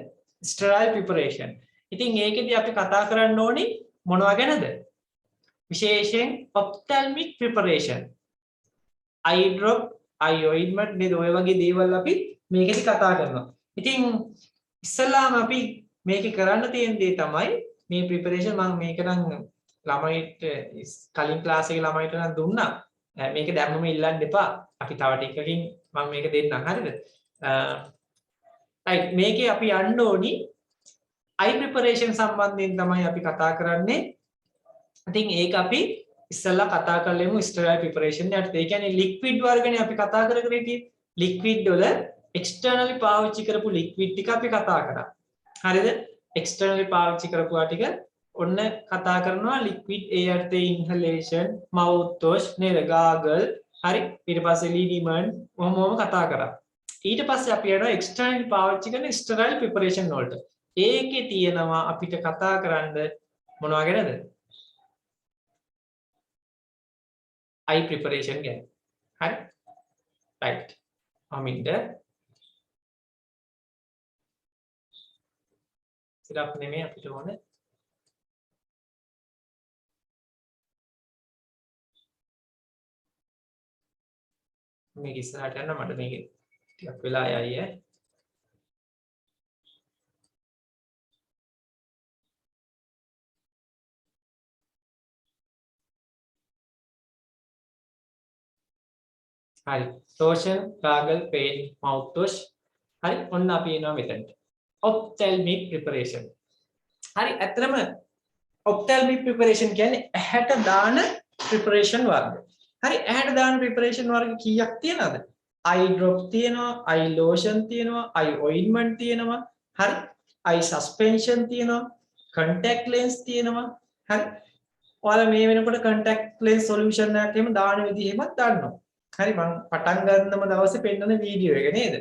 ස්ටෙරයිල් ප්‍රිපරේෂන්. ඉතින් ඒකෙදි අපි කතා කරන්න ඕනි මොනවා ගැනද? විශේෂයෙන් ඔප්තැල්මික් ප්‍රිපරේෂන්. අයි ඩ්‍රොප්, අයි ඔයින්ට්මන්ට් නේද? ඔය වගේ දේවල් අපි මේකෙදි කතා කරනවා. ඉතින් ඉස්සෙල්ලාම අපි මේකේ කරන්න තියෙන දේ තමයි මේ ප්‍රිපරේෂන් මම මේක නම් ළමයිට කලින් ක්ලාස් එකේ ළමයිට නම් දුන්නා. මේක දැම්මම ඉල්ලන්න එපා. අපි තව ටිකකින් මම මේක දෙන්නම්. හරිද? right මේකේ අපි යන්න ඕනි අයි ප්‍රිපරේෂන් සම්බන්ධයෙන් තමයි අපි කතා කරන්නේ. ඉතින් ඒක අපි ඉස්සෙල්ලා කතා කරලෙමු ස්ටෙරයිල් ප්‍රිපරේෂන් යටතේ. ඒ කියන්නේ ලික්විඩ් වර්ගනේ අපි කතා කරගෙන ඉතින් ලික්විඩ් වල එක්ස්ටර්නලි පාවිච්චි කරපු ලික්විඩ් ටික අපි කතා කරා. හරිද? එක්ස්ටර්නලි පාවිච්චි කරපුවා ටික ඔන්න කතා කරනවා ලික්විඩ් ඒ යටතේ ඉන්හලේෂන්, මවුත් වොෂ් නේද? ගාගල් හරි. ඊට පස්සේ ලිනිමන්ට් මොහොම කතා කරා. ඊට පස්සේ අපි යනවා එක්ස්ටර්නලි පාවිච්චි කරන ස්ටෙරයිල් ප්‍රිපරේෂන් වලට. ඒකේ තියෙනවා අපිට කතා කරන්න මොනවා ගැනද? අයි ප්‍රිපරේෂන් ගැන. හරි? right. අමින්ද සිරප් නෙමෙයි අපිට ඕන මේක ඉස්සරහට යන්න මට මේක ටිකක් වෙලා යයි ඈ. හරි. lotion, gargle, paint, mouthwash. හරි. ඔන්න අපි එනවා මෙතනට. ophthalmic preparation. හරි. ඇත්තටම ophthalmic preparation කියන්නේ ඇහැට දාන preparation වර්ග. හරි. ඇහැට දාන preparation වර්ග කීයක් තියෙනවද? eye drop තියෙනවා, eye lotion තියෙනවා, eye ointment තියෙනවා. හරි. eye suspension තියෙනවා, contact lens තියෙනවා. හරි. ඔයාලා මේ වෙනකොට contact lens solution එකක් එහෙම දාන විදිහ එහෙමත් දන්නවා. හරි මම පටන් ගන්නම දවසේ පෙන්නන වීඩියෝ එක නේද?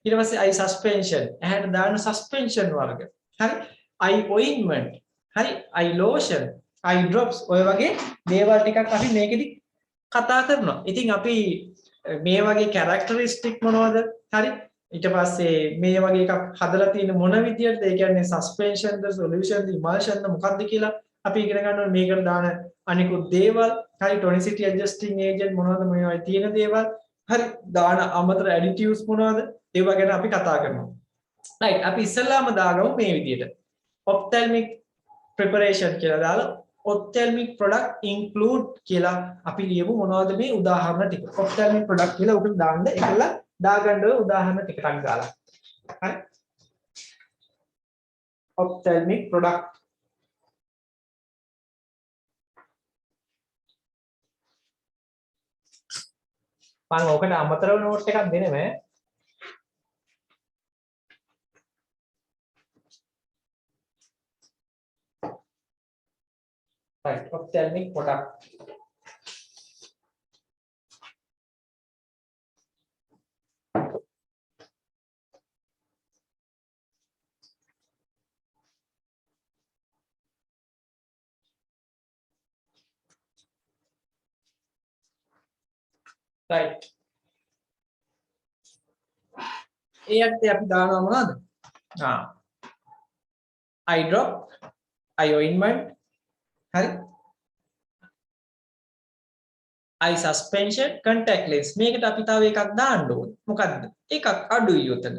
ඊට පස්සේ eye suspension ඇහැට දාන suspension වර්ග. හරි eye ointment හරි eye lotion eye drops ඔය වගේ දේවල් ටිකක් අපි මේකෙදි කතා කරනවා. ඉතින් අපි මේ වගේ characteristic මොනවද? හරි ඊට පස්සේ මේ වගේ එකක් හදලා තියෙන මොන විදියටද? ඒ කියන්නේ suspension ද solution ද emulsion ද මොකක්ද කියලා අපි ඉගෙන ගන්න ඕනේ. මේකට දාන අනිකුත් දේවල් හරි tonicity adjusting agent මොනවද මේවා තියෙන දේවල් හරි දාන අමතර additives මොනවද ඒවා ගැන අපි කතා කරනවා. right අපි ඉස්සෙල්ලාම දාගමු මේ විදියට ophthalmic preparation කියලා දාලා ophthalmic product include කියලා අපි ලියමු මොනවද මේ උදාහරණ ටික. ophthalmic product කියලා උකට දාන්න ඒකලා දාගන්න ඔය උදාහරණ ටිකක් දාලා. හරි ophthalmic product මම ඔකට අමතරව නෝට් එකක් දෙනෙම right ophthalmic product right ඒත් අපි දානවා මොනවද? eye drop eye ointment හරි eye suspension contact lens මේකට අපි තව එකක් දාන්න ඕනේ. මොකද්ද? එකක් අඩුයි උතන.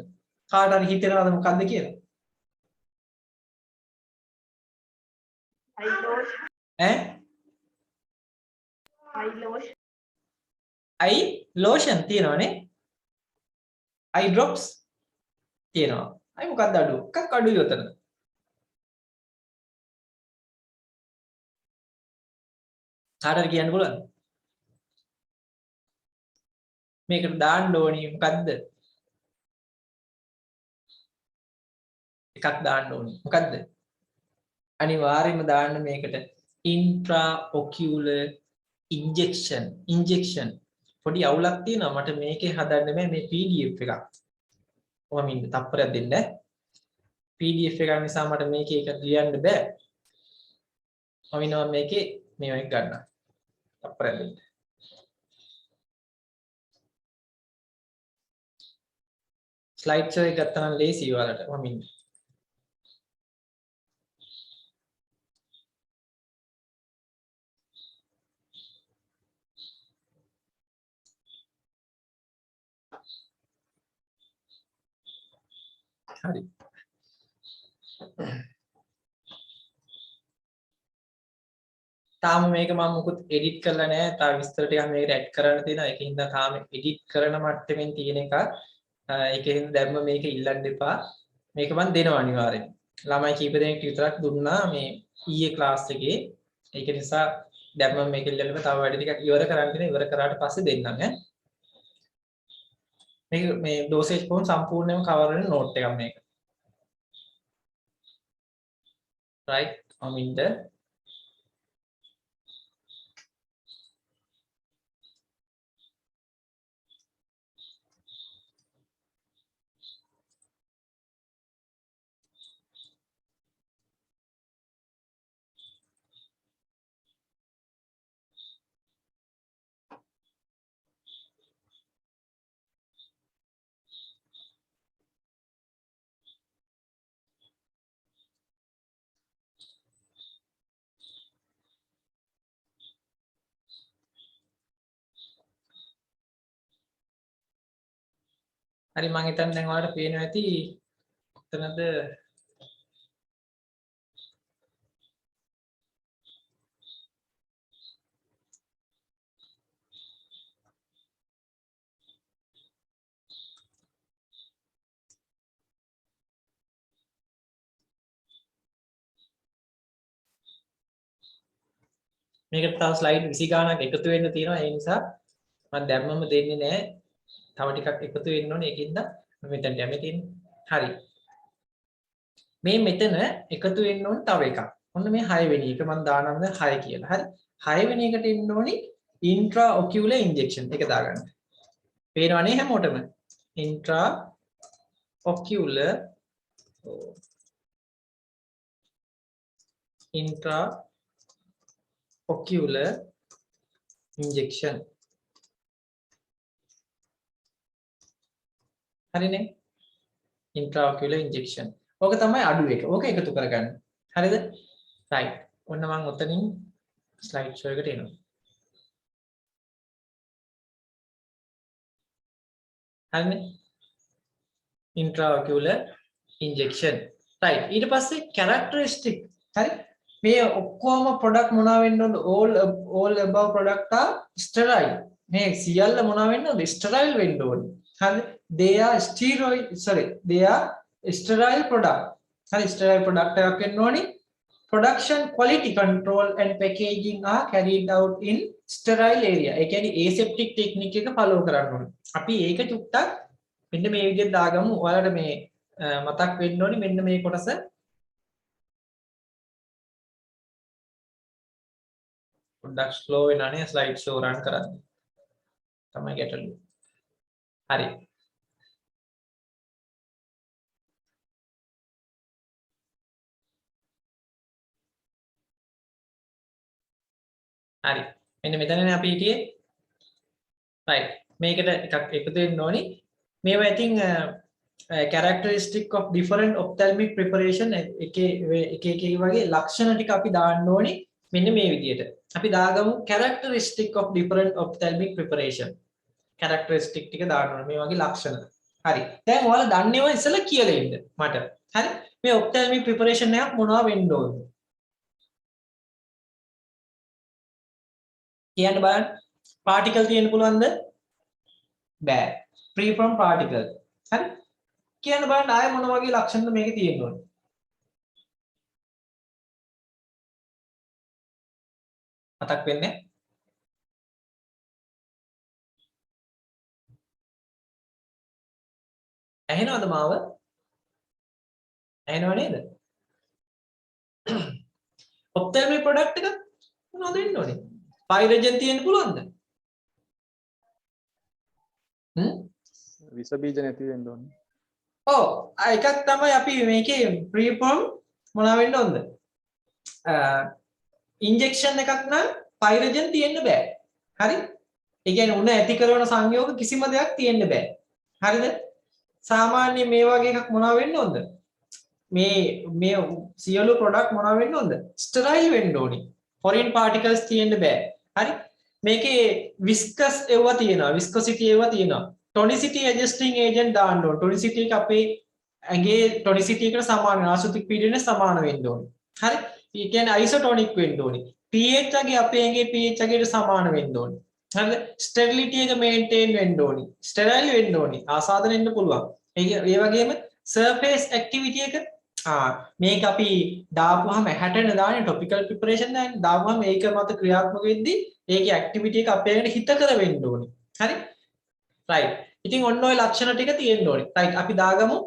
කාට හරි හිතෙනවද මොකද්ද කියලා? eye lotion. ඈ Eye lotion. eye lotion තියෙනවනේ. eye drops තියෙනවා. අයි මොකක්ද අඩුව? එකක් අඩුයි උතන. කාට හරි කියන්න පුළුවන්ද? මේකට දාන්න ඕනි මොකද්ද? එකක් දාන්න ඕනි. මොකද්ද? අනිවාර්යයෙන්ම දාන්න මේකට intraocular injection පොඩි අවුලක් තියෙනවා මට මේකේ හදන්න බෑ මේ PDF එකක්. ඔහම ඉන්න තප්පරයක් දෙන්න. PDF එකක් නිසා මට මේකේ එක ලියන්න බෑ. මම ඉන්නවා මේකේ මේවා ගන්න. තප්පරයක් දෙන්න. ස්ලයිඩ් ෂෝ එක ගත්තා නම් ලේසියි ඔයාලට. මම ඉන්නේ. හරි. තාම මේක මම මුකුත් එඩිට් කරලා නැහැ. තව විස්තර ටිකක් මේකට ඇඩ් කරන්න තියෙනවා. ඒකින්ද තාම එඩිට් කරන මට්ටමින් තියෙන එක. ඒකෙන් දැම්ම මේක ඉල්ලන්න එපා. මේක මම දෙනවා අනිවාර්යෙන්. ළමයි කීප දෙනෙක් විතරක් දුන්නා මේ ඊයේ ක්ලාස් එකේ. ඒක නිසා දැම්ම මේක ඉල්ලන්න තව වැඩි ටිකක් ඉවර කරන්න තියෙනවා. ඉවර කරාට පස්සේ දෙන්නම් ඈ. මේක මේ ඩෝසේජ් ෆෝන් සම්පූර්ණයෙන්ම කවර් වෙන නෝට් එකක් මේක. right I'm in the හරි මම හිතන්නේ දැන් ඔයාලට පේනවා ඇති කොතනද මේකට තව ස්ලයිඩ් 20 ගානක් එකතු වෙන්න තියෙනවා. ඒ නිසා මම දැම්මම දෙන්නේ නැහැ. තව ටිකක් එකතු වෙන්න ඕනේ. ඒකින්ද මෙතනට යමු තියෙන්නේ. හරි. මේ මෙතන එකතු වෙන්න ඕනේ තව එකක්. ඔන්න මේ 6 වෙනි එක මම දානවා 6 කියලා. හරි. 6 වෙනි එකට එන්න ඕනේ intraocular injection එක දාගන්න. පේනවනේ හැමෝටම. intraocular injection. හරිනේ? intraocular injection. ඕක තමයි අඩු එක. ඕක එකතු කරගන්න. හරිද? right. ඔන්න මම ඔතනින් slide show එකට එනවා. හරිනේ? intraocular injection. right. ඊට පස්සේ characteristic. හරි? මේ ඔක්කොම product මොනවා වෙන්න ඕනද? all above product are sterile. මේ සියල්ල මොනවා වෙන්න ඕනද? sterile වෙන්න ඕනේ. හරිද? they are sterile product. හරි sterile product එකක් වෙන්න ඕනේ. Production quality control and packaging are carried out in sterile area. ඒ කියන්නේ aseptic technique එක follow කරන්න ඕනේ. අපි ඒක චුට්ටක් මෙන්න මේ විදිහට දාගමු. ඔයාලට මේ මතක් වෙන්න ඕනේ මෙන්න මේ කොටස. පොඩ්ඩක් slow වෙනානේ slide show run කරන්නේ. තමයි ගැටලුව. හරි. හරි. මෙන්න මෙතනනේ අපි හිටියේ. right. මේකට එකක් එකතු වෙන්න ඕනි. මේවා ඉතින් characteristic of different ophthalmic preparation එක වගේ ලක්ෂණ ටික අපි දාන්න ඕනි. මෙන්න මේ විදිහට. අපි දාගමු characteristic of different ophthalmic preparation. characteristic ටික දාන්න ඕනේ. මේ වගේ ලක්ෂණ. හරි. දැන් ඔයාලා දන්නේව ඉස්සෙල්ලා කියලා ඉන්න මට. හරි. මේ ophthalmic preparation එකක් මොනවා වෙන්න ඕනද? කියන්න බලන්න. particle තියෙන්න පුළුවන්ද? බෑ. free from particle. හරි. කියන්න බලන්න ආයෙ මොන වගේ ලක්ෂණද මේකේ තියෙන්න ඕනේ? මතක් වෙන්නේ? ඇහෙනවද මාව? ඇහෙනව නේද? ophthalmic product එක මොනවද වෙන්න ඕනේ? pyrogen තියෙන්න පුළුවන්ද? විස බීජ නැති වෙන්න ඕනේ. ඔව් එකක් තමයි අපි මේකේ ප්‍රීෆෝම් මොනවා වෙන්න ඕනද? ඉන්ජෙක්ෂන් එකක් නම් pyrogen තියෙන්න බෑ. හරි? ඒ කියන්නේ උණ ඇති කරන සංයෝග කිසිම දෙයක් තියෙන්න බෑ. හරිද? සාමාන්‍ය මේ වගේ එකක් මොනවා වෙන්න ඕනද? මේ සියලු ප්‍රොඩක්ට් මොනවා වෙන්න ඕනද? ස්ටරයිල් වෙන්න ඕනි. foreign particles තියෙන්න බෑ. හරි? මේකේ විස්කස් ඒවා තියෙනවා. විස්කොසිටි ඒවා තියෙනවා. tonicity adjusting agent දාන්න ඕන. tonicity එක අපේ ඇඟේ tonicity එකට සමාන වෙනවා. ආසුතික පීඩනයට සමාන වෙන්න ඕනේ. හරි? ඒ කියන්නේ isotonic වෙන්න ඕනේ. pH එකේ අපේ ඇඟේ pH එකකට සමාන වෙන්න ඕනේ. හරිද? sterility එක maintain වෙන්න ඕනේ. sterile වෙන්න ඕනේ. ආසාදන වෙන්න පුළුවන්. ඒ වගේම surface activity එක මේක අපි දාපුවාම 60 දාන්නේ topical preparation දාන්නේ. දාපුවාම ඒක මත ක්‍රියාත්මක වෙද්දී ඒකේ activity එක අපේ ඇඟට හිතකර වෙන්න ඕනේ. හරි? right. ඉතින් ඔන්න ඔය ලක්ෂණ ටික තියෙන්න ඕනේ. right. අපි දාගමු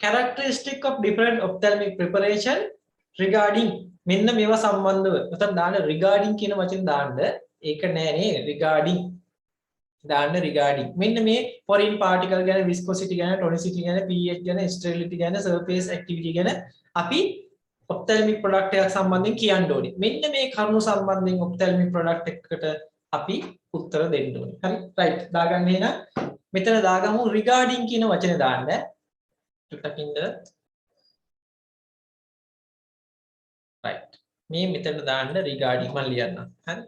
characteristic of different ophthalmic preparation regarding මෙන්න මේවා සම්බන්ධව. උතන් දාන්න regarding කියන වචනේ දාන්න. ඒක නෑ නේ regarding. දාන්න regarding. මෙන්න මේ foreign particle ගැන, viscosity ගැන, tonicity ගැන, pH ගැන, sterility ගැන, surface activity ගැන අපි ophthalmic product එකක් සම්බන්ධයෙන් කියන්න ඕනේ. මෙන්න මේ කරුණු සම්බන්ධයෙන් ophthalmic product එකකට අපි උත්තර දෙන්න ඕනේ. හරි? right. දාගන්න එහෙනම් මෙතන දාගමු regarding කියන වචනේ දාන්න. ටුටකින්ද right. මේ මෙතන දාන්න regarding මම ලියන්නම්. හරි?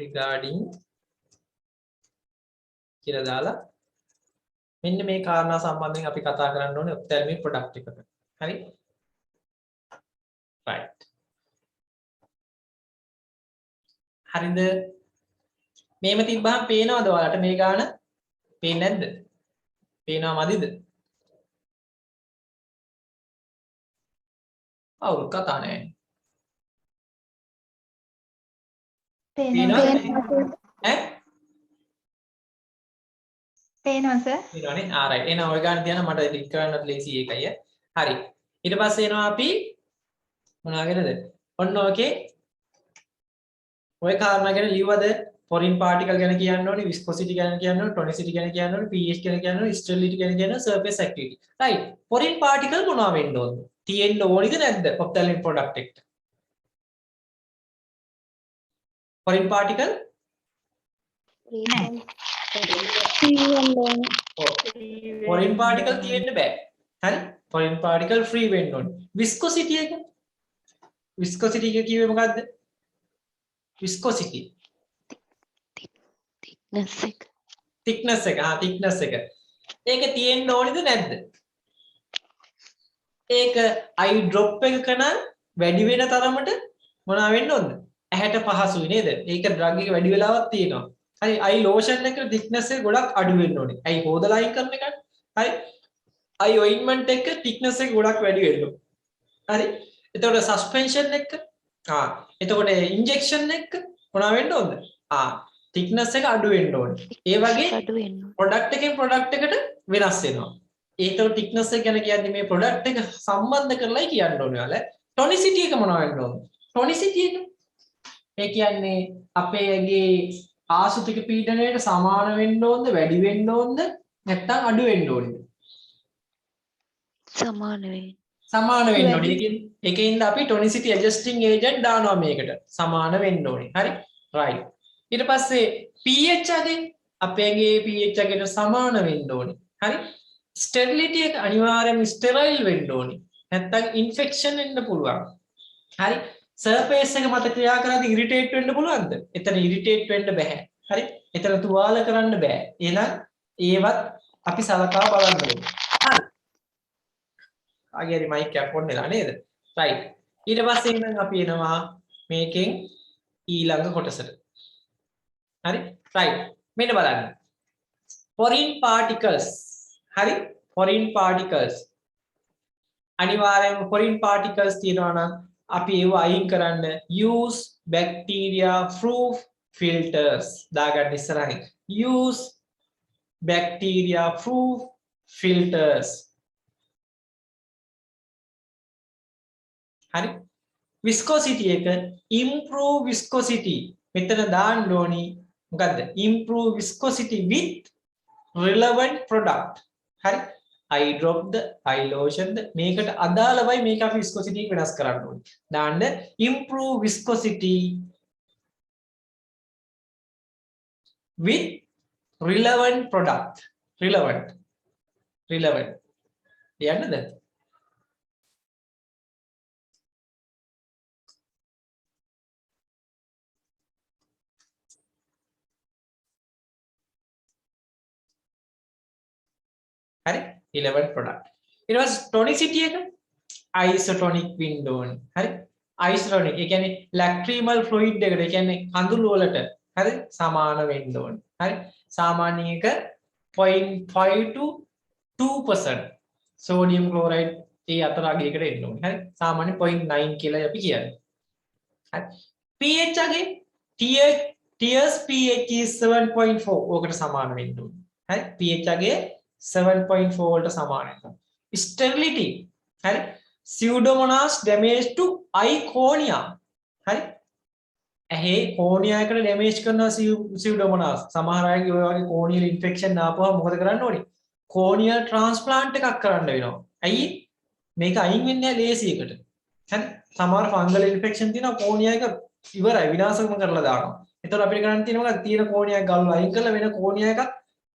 regarding කියලා දාලා මෙන්න මේ කාරණා සම්බන්ධයෙන් අපි කතා කරන්න ඕනේ ophthalmic product එකකට. හරි? right. හරිද? මේම තිබ්බහම පේනවද ඔයාලට මේ ගාන? පේන්නේ නැද්ද? පේනවා මදිද? අවුල් කතා නැහැ. පේනවා ඈ පේනවා සර්. ඊළඟනේ right එහෙනම් ඔය ගන්න තියන මට ක්ලික් කරන්නත් ලේසි ඒකයි හරි ඊට පස්සේ එනවා අපි මොනවාගෙනද ඔන්න ඕකේ ඔය කාරණා ගැන ලියවද foreign particle ගැන කියන්න ඕනේ viscosity ගැන කියන්න ඕනේ tonicity ගැන කියන්න ඕනේ pH ගැන කියන්න ඕනේ sterility ගැන කියන්න ඕනේ surface activity right foreign particle මොනවා වෙන්න ඕනද තියෙන්න ඕනිද නැද්ද ophthalmic product එක්ක foreign particle foreign particle තියෙන්න බෑ හරි foreign particle free වෙන්න ඕනේ viscosity එක viscosity එක කිව්වේ මොකද්ද viscosity thickness එක thickness එක ඒක තියෙන්න ඕනිද නැද්ද ඒක eye drop එකක නම් වැඩි වෙන තරමට මොනවා වෙන්න ඕනද ඇහැට පහසුයි නේද ඒක drug එක වැඩි වෙලාවක් තියෙනවා හරි eye lotion එක thickness එක ගොඩක් අඩු වෙන්න ඕනේ eye හොදලා අයින් කරන එක හරි eye ointment එක thickness එක ගොඩක් වැඩි වෙන්න ඕනේ හරි එතකොට suspension එක එතකොට injection එක මොනවා වෙන්න ඕනද thickness එක අඩු වෙන්න ඕනේ ඒ වගේ product එකෙන් product එකට වෙනස් වෙනවා ඒතකොට thickness එක ගැන කියන්නේ මේ product එක සම්බන්ධ කරලායි කියන්න ඕනේ ඔයාලා tonicity එක මොනවා වෙන්න ඕනද tonicity එක ඒ කියන්නේ අපේ ඇගේ ආසුතික පීඩනයට සමාන වෙන්න ඕනද වැඩි වෙන්න ඕනද නැත්නම් අඩු වෙන්න ඕනද සමාන වෙන්න ඕනේ ඒකෙන්ද අපි tonicity adjusting agent දානවා මේකට සමාන වෙන්න ඕනේ හරි right ඊට පස්සේ pH අගේ අපේගේ pH අගට සමාන වෙන්න ඕනේ හරි sterility එක අනිවාර්යයෙන්ම sterile වෙන්න ඕනේ නැත්නම් infection වෙන්න පුළුවන් හරි surface එක මත ක්‍රියා කරද්දී irritate වෙන්න පුළුවන්ද එතන irritate වෙන්න බෑ හරි එතන තුවාල කරන්න බෑ එහෙනම් ඒවත් අපි සලකා බලන්න ඕනේ හරි ආගේ mic එක on වෙලා නේද right ඊට පස්සේ ඉතින් අපි එනවා මේකෙන් ඊළඟ කොටසට හරි right මෙන්න බලන්න foreign particles හරි foreign particles අනිවාර්යයෙන්ම foreign particles තියෙනවා නම් අපි ඒව අයින් කරන්න use bacteria proof filters දාගන්න ඉස්සරහින් use bacteria proof filters හරි viscosity එක improve viscosity මෙතන දාන්න ඕනි මොකද්ද improve viscosity with relevant product හරි eye drop ද eye lotion ද මේකට අදාළවයි මේක අපි viscosity එක වෙනස් කරන්න ඕනේ දාන්න improve viscosity with relevant product relevant යන්නද හරි 11 product ඊට පස්සේ tonicity එක isotonic වෙන්න ඕනේ හරි isotonic ඒ කියන්නේ lacrimal fluid එකට ඒ කියන්නේ කඳුළු වලට හරි සමාන වෙන්න ඕනේ හරි සාමාන්‍ය එක 0.5 to 2% sodium chloride ඒ අතර අගයකට එන්න ඕනේ හරි සාමාන්‍ය 0.9 කියලා අපි කියන්නේ හරි pH අගේ tears pH is 7.4 ඕකට සමාන වෙන්න ඕනේ හරි pH අගේ 7.4 වලට සමාන වෙනවා. Sterility හරි pseudomonas damage to eye cornea හරි ඇහි cornea එකට damage කරනවා pseudomonas සමහර අයගේ ඔය වගේ corneal infection ආපුවම මොකද කරන්න ඕනේ corneal transplant එකක් කරන්න වෙනවා. ඇයි මේක අයින් වෙන්නේ නැහැ ලේසියකට. හරි සමහර fungal infection තියෙනවා cornea එක ඉවරයි විනාශකම කරලා දානවා. ඒතකොට අපිට කරන්න තියෙන මොකක්ද තියෙන cornea එක ගල්ලා අයින් කරලා වෙන cornea එකක්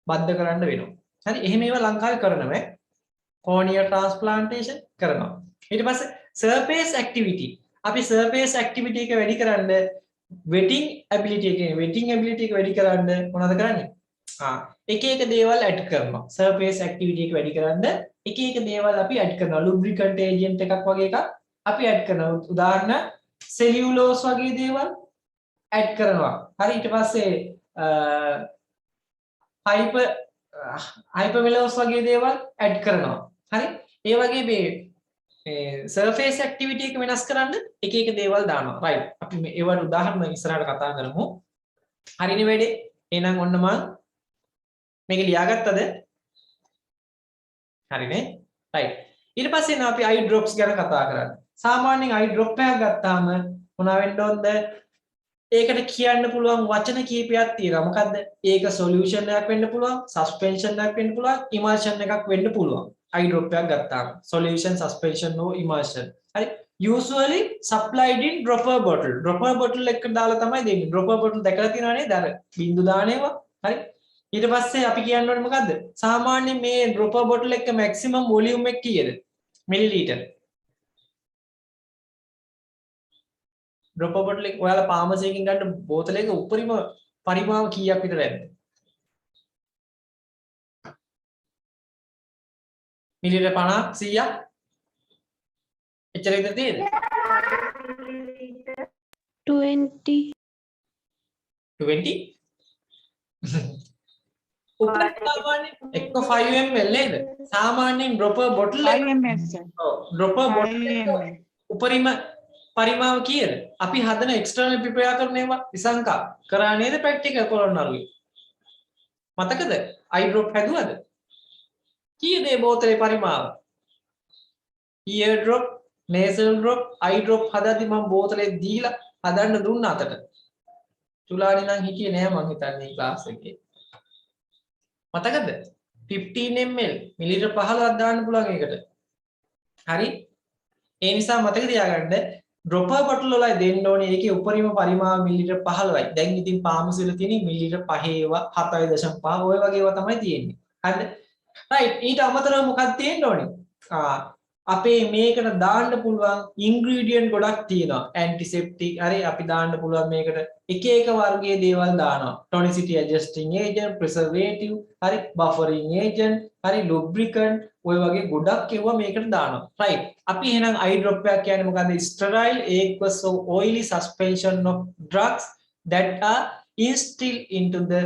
බද්ධ කරන්න වෙනවා. හරි එහෙම ඒවා ලංකාවේ කරනවා corneal transplantation කරනවා ඊට පස්සේ surface activity අපි surface activity එක වැඩි කරන්න wetting ability එක වැඩි කරන්න මොනවද කරන්නේ එක එක දේවල් add කරනවා surface activity එක වැඩි කරන්න එක එක දේවල් අපි add කරනවා lubricant agent එකක් වගේ එකක් අපි add කරනවා උදාහරණ cellulose වගේ දේවල් add කරනවා හරි ඊට පස්සේ hypervellose වගේ දේවල් ඇඩ් කරනවා. හරි? ඒ වගේ මේ සර්ෆේස් ඇක්ටිවිටි එක වෙනස් කරන්න එක එක දේවල් දානවා. රයිට්. අපි මේ ඒවට උදාහරණ ඉස්සරහට කතා කරමු. හරිනේ වැඩේ. එහෙනම් ඔන්න මම මේක ලියාගත්තද? හරිනේ. රයිට්. ඊට පස්සේ නම් අපි අයි ඩ්‍රොප්ස් ගැන කතා කරන්නේ. සාමාන්‍යයෙන් අයි ඩ්‍රොප් එකක් ගත්තාම මොනවා වෙන්න ඕනද? ඒකට කියන්න පුළුවන් වචන කීපයක් තියෙනවා. මොකද්ද? ඒක සොලියුෂන් එකක් වෙන්න පුළුවන්, සස්පෙන්ෂන් එකක් වෙන්න පුළුවන්, ඉමර්ෂන් එකක් වෙන්න පුළුවන්. අයි ඩ්‍රොප් එකක් ගත්තාම solution, suspension or immersion. හරි. usually supplied in dropper bottle. dropper bottle එක දාලා තමයි දෙන්නේ. dropper bottle දැකලා තියෙනව නේද? අර බින්දු දාන ඒවා. හරි. ඊට පස්සේ අපි කියන්න ඕනේ මොකද්ද? සාමාන්‍යයෙන් මේ dropper bottle එක maximum volume එක කීයද? මිලිලීටර්. dropper bottle එක ඔයාලා ෆාමසි එකකින් ගන්න බෝතලයක උපරිම පරිමාව කීයක් විතර ඇද්ද? මිලිලීටර් 50 100ක් එච්චර විතර තියෙද? 20. 20 උපරිම එක්ක 5 ml නේද? සාමාන්‍යයෙන් dropper bottle එක 5 ml sir. ඔව් dropper bottle 5 එක ml. උපරිම පරිමාව කීයද? අපි හදන external prepare කරන ඒවා විසංකා කරා නේද practical පොළොන්නරුවේ? මතකද? eye drop හැදුවද? කීයද මේ බෝතලේ පරිමාව? ear drop, nasal drop, eye drop හදද්දි මම බෝතලේ දීලා හදන්න දුන්නා අතට. චුලානි නම් හිටියේ නෑ මං හිතන්නේ ක්ලාස් එකේ. මතකද? 15 ml මිලිලීටර් 15ක් දාන්න පුළුවන් ඒකට. හරි? ඒ නිසා මතක තියාගන්න dropper bottle වල දෙන්න ඕනේ ඒකේ උපරිම පරිමාව මිලිලීටර් 15යි. දැන් ඉතින් පාමසි වල තියෙන මිලිලීටර් 5 ඒවා 7.5 ඔය වගේ ඒවා තමයි තියෙන්නේ. හරිද? right ඊට අමතරව මොකක්ද තියෙන්න ඕනේ? අපේ මේකට දාන්න පුළුවන් ඉන්ග්‍රීඩියන්ට් ගොඩක් තියෙනවා. ඇන්ටිසෙප්ටික් හරි අපි දාන්න පුළුවන් මේකට එක එක වර්ගයේ දේවල් දානවා. tonicity adjusting agent, preservative, හරි buffering agent, හරි lubricant ඔය වගේ ගොඩක් ඒවා මේකට දානවා. right අපි එහෙනම් eye drop එකක් කියන්නේ මොකද්ද? sterile aqueous or oily suspension of drugs that are instilled into the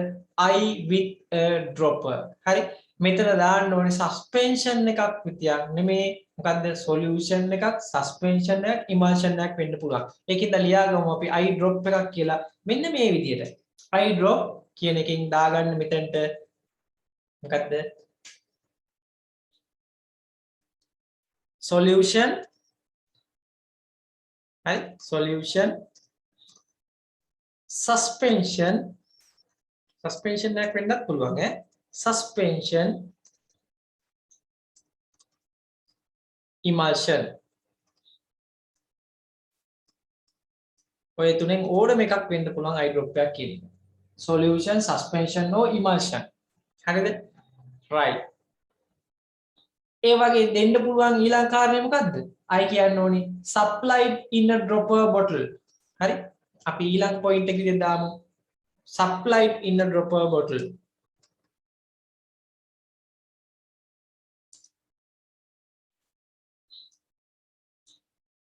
eye with a dropper. හරි මෙතන දාන්න ඕනේ suspension එකක් විතරක් නෙමේ මොකද්ද solution එකක් suspension එකක් emulsion එකක් වෙන්න පුළුවන්. ඒකෙන්ද ලියාගමු අපි eye drop එකක් කියලා. මෙන්න මේ විදිහට. eye drop කියන එකෙන් දාගන්න මෙතනට මොකද්ද? solution හරි solution suspension එකක් වෙන්නත් පුළුවන් ඈ. suspension emulsion ඔය තුනෙන් ඕනම එකක් වෙන්න පුළුවන් eye drop එකක් කියන එක. solution, suspension or emulsion. හරිද? right. ඒ වගේ දෙන්න පුළුවන් ඊළඟ කාරණය මොකද්ද? I කියන්න ඕනේ supplied in a dropper bottle. හරි? අපි ඊළඟ point එක විදිහට දාමු. supplied in a dropper bottle.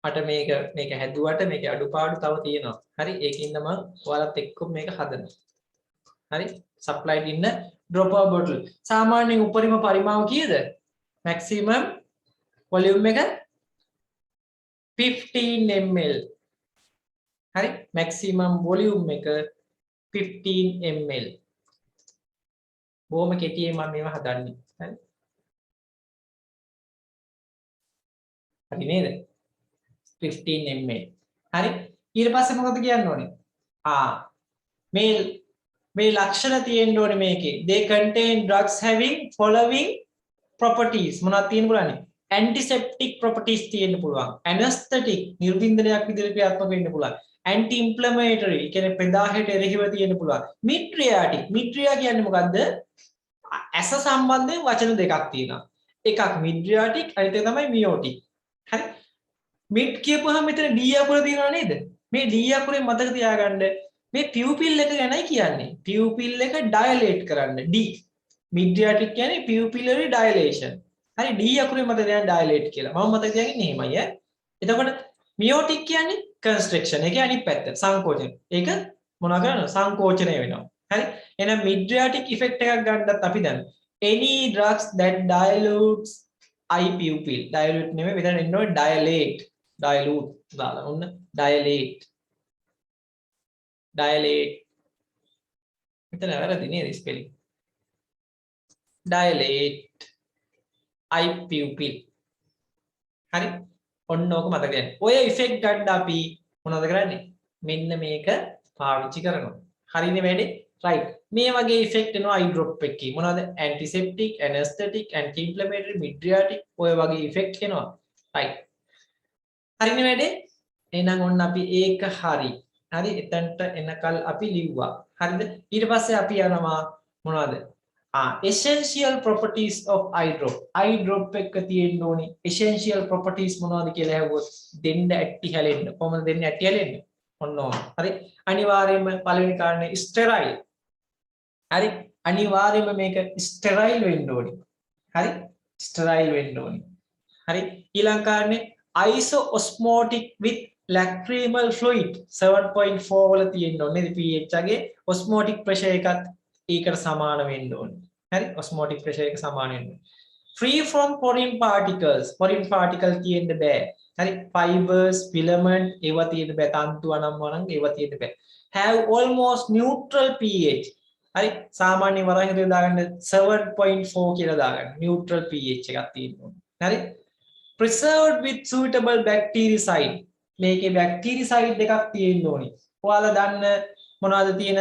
මට මේක හැදුවට මේකේ අඩුපාඩු තව තියෙනවා. හරි ඒකින්ද මම ඔයාලත් එක්ක මේක හදනවා. හරි supplied in a dropper bottle. සාමාන්‍යයෙන් උපරිම පරිමාව කීයද? maximum volume එක 15 ml. හරි maximum volume එක 15 ml. බොහොම කෙටියෙන් මම මේවා හදන්නේ. හරි. හරි නේද? 15 ml. හරි ඊට පස්සේ මොකද කියන්න ඕනේ? මේ ලක්ෂණ තියෙන්න ඕනේ මේකේ. they contain drugs having following properties. මොනවද තියෙන්න පුළුවන්? antiseptic properties තියෙන්න පුළුවන්. anesthetic නිර්වින්දනයක් විදිහට ක්‍රියාත්මක වෙන්න පුළුවන්. anti inflammatory කියන්නේ ප්‍රදාහයට එරෙහිව තියෙන්න පුළුවන්. mydriatic කියන්නේ මොකද්ද? ඇස සම්බන්ධයෙන් වචන දෙකක් තියෙනවා. එකක් mydriatic අනිත් එක තමයි meiotic. හරි මිඩ් කියපුවාම මෙතන D අකුර තියෙනව නේද? මේ D අකුරෙන් මතක තියාගන්න මේ pupil එක ගැනයි කියන්නේ. pupil එක dilate කරන්න D. Mydriatic කියන්නේ pupillary dilation. හරි D අකුරෙන් මතක තියාගන්න dilate කියලා. මම මතක තියාගන්නේ එහෙමයි ඈ. එතකොට meiotic කියන්නේ constriction. ඒකේ අනිත් පැත්ත සංකෝචන. ඒක මොනවා කරනවද? සංකෝචනය වෙනවා. හරි. එහෙනම් mydriatic effect එකක් ගන්නත් අපි දන්නවා. Any drugs that dilutes I pupil dilute නෙමෙයි මෙතන එන්න ඕනේ dilate දාලා ඔන්න dilate මෙතන වැරදි නේද ස්පෙලිං dilate I pupil හරි ඔන්න ඕක මතක ගන්න ඔය ඉෆෙක්ට් ගන්න අපි මොනවද කරන්නේ මෙන්න මේක පාවිච්චි කරනවා හරිනේ වැඩේ right මේ වගේ ඉෆෙක්ට් එනවා eye drop එකේ මොනවද antiseptic anesthetic anti inflammatory mydriatic ඔය වගේ ඉෆෙක්ට් එනවා right හරිනේ වැඩේ එහෙනම් ඔන්න අපි ඒක හරි එතනට එනකල් අපි ලිව්වා හරිද ඊට පස්සේ අපි යනවා මොනවද essential properties of eye drop එක තියෙන්න ඕනේ essential properties මොනවද කියලා ඇහුවොත් දෙන්න ඇටි හැලෙන්න කොහොමද දෙන්න ඇටි හැලෙන්න ඔන්න ඕන හරි අනිවාර්යයෙන්ම පළවෙනි කාරණේ ස්ටෙරයිල් හරි අනිවාර්යයෙන්ම මේක ස්ටෙරයිල් වෙන්න ඕනේ හරි ස්ටෙරයිල් වෙන්න ඕනේ හරි ඊළඟ කාරණේ isosmotic with lacrimal fluid 7.4 වල තියෙන්න ඕනේ pH එකේ osmotic pressure එකත් ඒකට සමාන වෙන්න ඕනේ හරි osmotic pressure එක සමාන වෙන්න free from foreign particle තියෙන්න බෑ හරි fibers filament ඒවා තියෙන්න බෑ තන්තු අනම්මනම් ඒවා තියෙන්න බෑ have almost neutral pH හරි සාමාන්‍ය වරහින් දාගන්න 7.4 කියලා දාගන්න neutral pH එකක් තියෙන්න ඕනේ හරි preserved with suitable bactericide මේකේ bactericide එකක් තියෙන්න ඕනේ ඔයාලා දන්න මොනවද තියෙන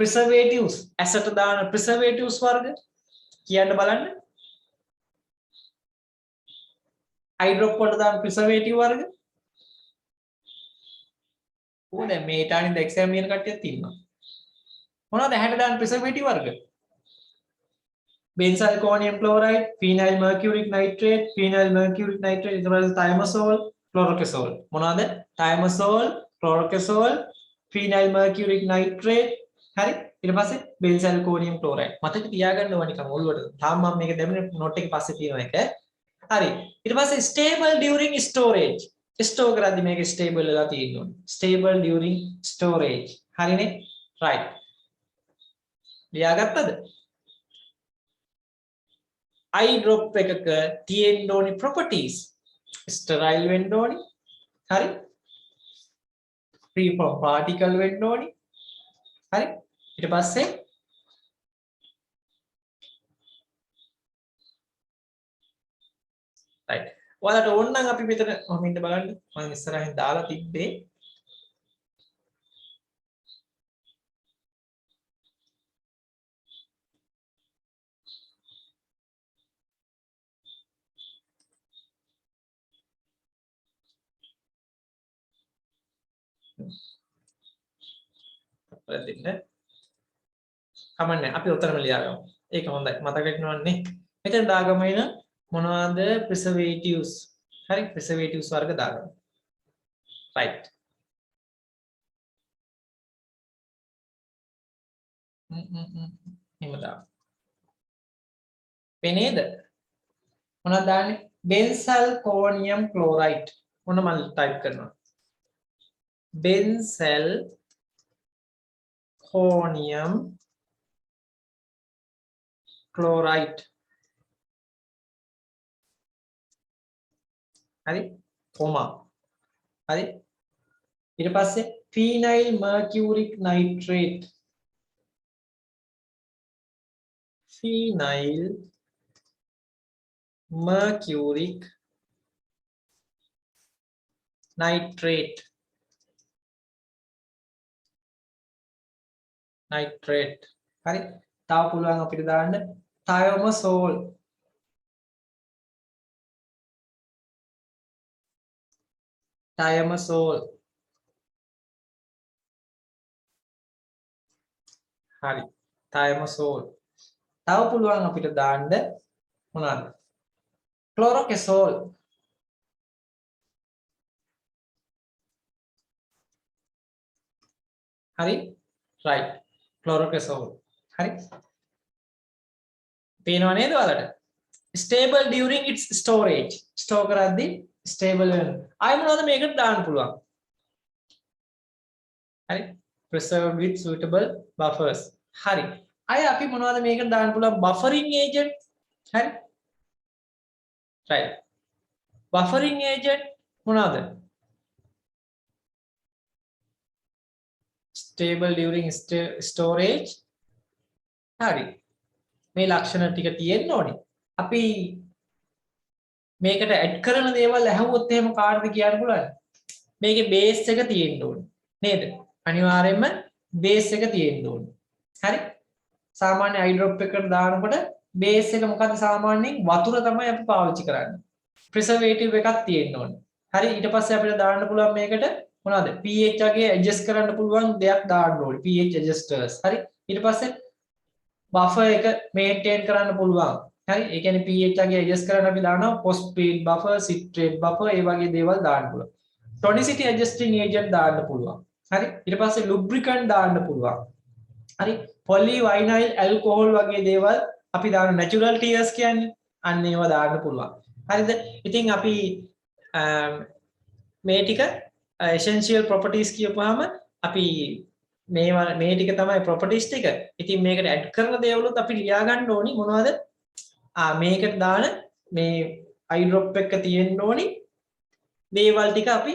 preservatives ඇසට දාන preservatives වර්ග කියන්න බලන්න eye drop වලට දාන preservative වර්ග ඕනේ මේ ටානින්ද එක්සෑම් ලියන කට්ටියක් ඉන්නවා මොනවද ඇහැට දාන preservative වර්ග benzalkonium chloride phenyl mercuric nitrate ඊට පස්සේ thimerosal chlorokazole මොනවද thimerosal chlorokazole phenyl mercuric nitrate හරි ඊට පස්සේ benzalkonium chloride මතක තියාගන්න ඕන නිකන් ඔළුවට තාම මම මේක දැම්මේ නෝට් එකේ පස්සේ තියෙන එක හරි ඊට පස්සේ stable during storage ස්ටෝර් කරද්දි මේක stable වෙලා තියෙන්න ඕනේ stable during storage හරිනේ right ලියාගත්තද eye drop එකක තියෙන්න ඕනේ properties sterile වෙන්න ඕනේ හරි free from particle වෙන්න ඕනේ හරි ඊට පස්සේ right ඔයාලට ඕන නම් අපි මෙතන කොහොම ඉන්න බලන්න මම ඉස්සරහින් දාලා තිබ්බේ දෙන්න කමන්නේ අපි උත්තරම ලියාගමු ඒක හොඳයි මතක ගන්නවන්නේ මෙතන දාගමු එන මොනවාද preservatives හරි preservatives වර්ග දාගමු right එහෙම දාමු පේනේද මොනවද දාන්නේ benzalkonium chloride මොන මම ටයිප් කරනවා benzalkonium chloride හරි කොමා හරි ඊට පස්සේ phenyl mercuric nitrate phenyl mercuric nitrate හරි තව පුළුවන් අපිට දාන්න thimerosal හරි thimerosal තව පුළුවන් අපිට දාන්න මොනවාද chlorokazole හරි right chlorokazole හරි පේනව නේද ඔයාලට stable during its storage store කරද්දී stable වෙන ආයෙ මොනවද මේකට දාන්න පුළුවන් හරි preserved with suitable buffers හරි ආයෙ අපි මොනවද මේකට දාන්න පුළුවන් buffering agent හරි right buffering agent මොනවාද stable during storage හරි මේ ලක්ෂණ ටික තියෙන්න ඕනේ අපි මේකට ඇඩ් කරන දේවල් ඇහුවොත් එහෙම කාටද කියන්න පුළුවන් මේකේ බේස් එක තියෙන්න ඕනේ නේද අනිවාර්යයෙන්ම බේස් එක තියෙන්න ඕනේ හරි සාමාන්‍ය අයිඩ්‍රොප් එකකට දානකොට බේස් එක මොකද්ද සාමාන්‍යයෙන් වතුර තමයි අපි පාවිච්චි කරන්නේ ප්‍රිසර්වේටිව් එකක් තියෙන්න ඕනේ හරි ඊට පස්සේ අපිට දාන්න පුළුවන් මේකට මොනවද pH අගේ ඇඩ්ජස්ට් කරන්න පුළුවන් දෙයක් දාන්න ඕනේ pH adjusters හරි ඊට පස්සේ බෆර් එක මේන්ටේන් කරන්න පුළුවන් හරි ඒ කියන්නේ pH අගේ ඇඩ්ජස්ට් කරන්න අපි දානවා phosphate buffer citrate buffer ඒ වගේ දේවල් දාන්න පුළුවන් tonicity adjusting agent දාන්න පුළුවන් හරි ඊට පස්සේ lubricant දාන්න පුළුවන් හරි polyvinyl alcohol වගේ දේවල් අපි දාන natural tears කියන්නේ අන්න ඒවා දාන්න පුළුවන් හරිද ඉතින් අපි මේ ටික essential properties කියපුවාම අපි මේ ටික තමයි properties ටික ඉතින් මේකට add කරන දේවලුත් අපි ලියා ගන්න ඕනි මොනවද මේකට දාන මේ eyedrop එක තියෙන්න ඕනි දේවල් ටික අපි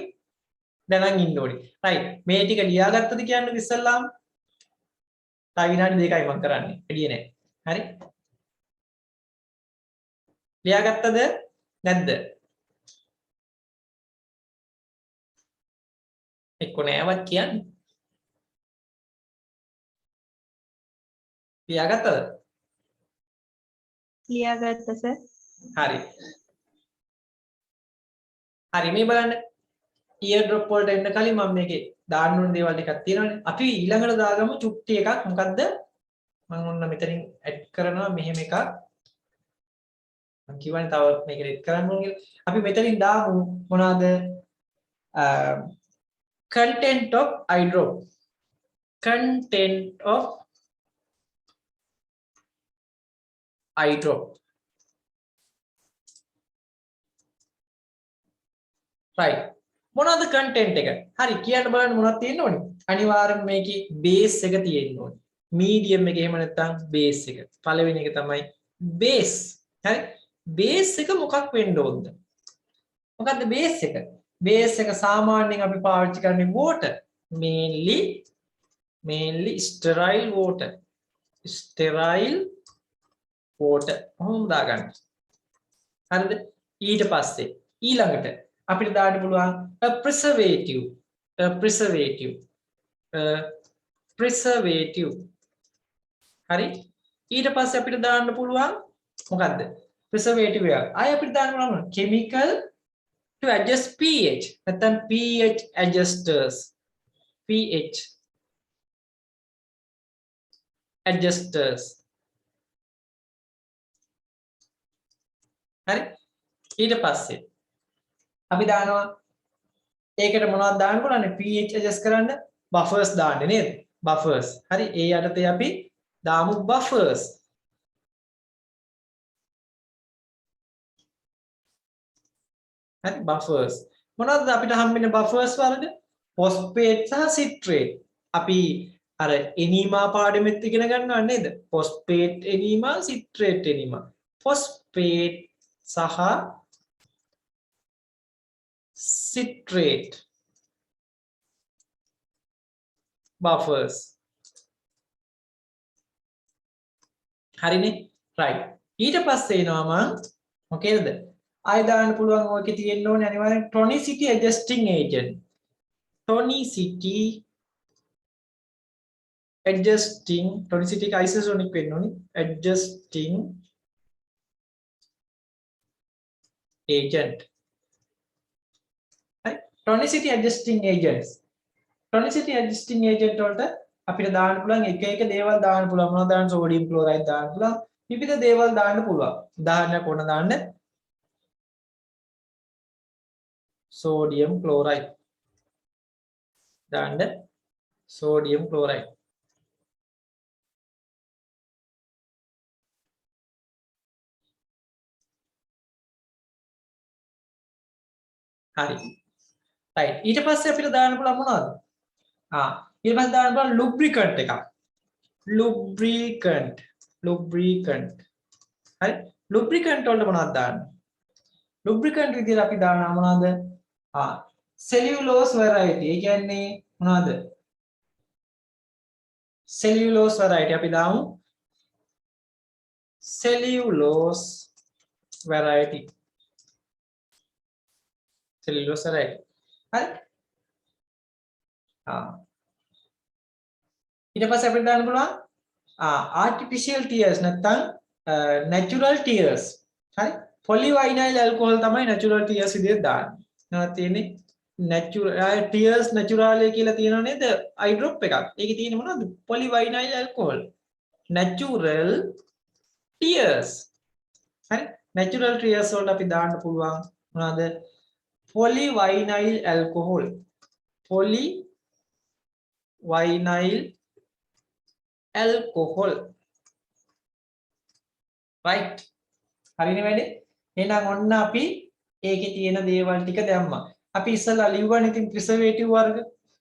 දැනන් ඉන්න ඕනි right මේ ටික ලියාගත්තද කියන්නේ ඉස්සල්ලාම තව විනාඩි දෙකයි මම කරන්නේ එළිය නෑ හරි ලියාගත්තද නැද්ද එක්ක නෑවත් කියන්නේ ලියාගත්තද ලියාගත්ත සර් හරි හරි මේ බලන්න ear drop වලට එන්න කලින් මම මේකේ දාන්න ඕන දේවල් ටිකක් තියෙනවානේ අපි ඊළඟට දාගමු චුට්ටි එකක් මොකද්ද මම ඔන්න මෙතනින් ඇඩ් කරනවා මෙහෙම එකක් මම කියවනේ තව මේක රෙඩ් කරන්න ඕන කියලා අපි මෙතනින් දාමු මොනවාද content of eyedrop content of eyedrop right මොනවාද content එක හරි කියන්න බලන්න මොනවද තියෙන්න ඕනේ අනිවාර්යයෙන් මේකේ base එක තියෙන්න ඕනේ medium එක එහෙම නැත්නම් base එක පළවෙනි එක තමයි base හරි base එක මොකක් වෙන්න ඕනද මොකද්ද base එක base එක සාමාන්‍යයෙන් අපි පාවිච්චි කරන්නේ water mainly sterile water කොහොමද දාගන්න හරිද ඊට පස්සේ ඊළඟට අපිට දාන්න පුළුවන් a preservative හරි ඊට පස්සේ අපිට දාන්න පුළුවන් මොකද්ද preservative එක අය අපිට දාන්න පුළුවන් chemical to adjust pH නැත්නම් pH adjusters හරි ඊට පස්සේ අපි දානවා ඒකට මොනවද දාන්න පුළුවන් pH adjust කරන්න buffers දාන්නේ නේද buffers හරි ඒ යටතේ අපි දාමු buffers හරි buffers මොනවද අපිට හම්බෙන්නේ buffers වලද phosphate සහ citrate අපි අර එනීමා පාඩමෙත් ඉගෙන ගන්නවා නේද phosphate එනීමා citrate එනීමා phosphate සහ citrate buffers හරිනේ right ඊට පස්සේ එනවා මම මොකේද ආය දාන්න පුළුවන් ඔයකේ තියෙන්න ඕනේ අනිවාර්යෙන් tonicity adjusting agent tonicity එක isosonic වෙන්න ඕනේ adjusting agent right tonicity adjusting agents වලට අපිට දාන්න පුළුවන් එක දේවල් දාන්න පුළුවන් මොනවද දාන්න sodium chloride දාන්න පුළුවන් විවිධ දේවල් දාන්න පුළුවන් උදාහරණයක් ඕන දාන්න sodium chloride හරි right ඊට පස්සේ අපිට දාන්න පුළුවන් මොනවද ඊට පස්සේ දාන්න පුළුවන් lubricant එකක් lubricant හරි lubricant වලට මොනවද දාන්න lubricant විදියට අපි දානවා මොනවද? cellulose variety. ඒ කියන්නේ මොනවද? cellulose variety අපි දාමු cellulose variety. cellulose variety. හරි? ඊට පස්සේ අපිට දාන්න පුළුවන් artificial tears නැත්නම් natural tears. හරි? polyvinyl alcohol තමයි natural tears විදිහට දාන්නේ. නේද තියෙන්නේ natural tears natural කියලා තියෙනව නේද? eye drop එකක්. ඒකේ තියෙන්නේ මොනවද? polyvinyl alcohol. natural tears. හරි? natural tears වලට අපි දාන්න පුළුවන් මොනවද? polyvinyl alcohol. polyvinyl alcohol. right? හරිනේ වැඩේ? එහෙනම් ඔන්න අපි ඒකේ තියෙන දේවල් ටික දැම්මා. අපි ඉස්සලා ලිව්වනේ ඉතින් ප්‍රිසර්වේටිව් වර්ග.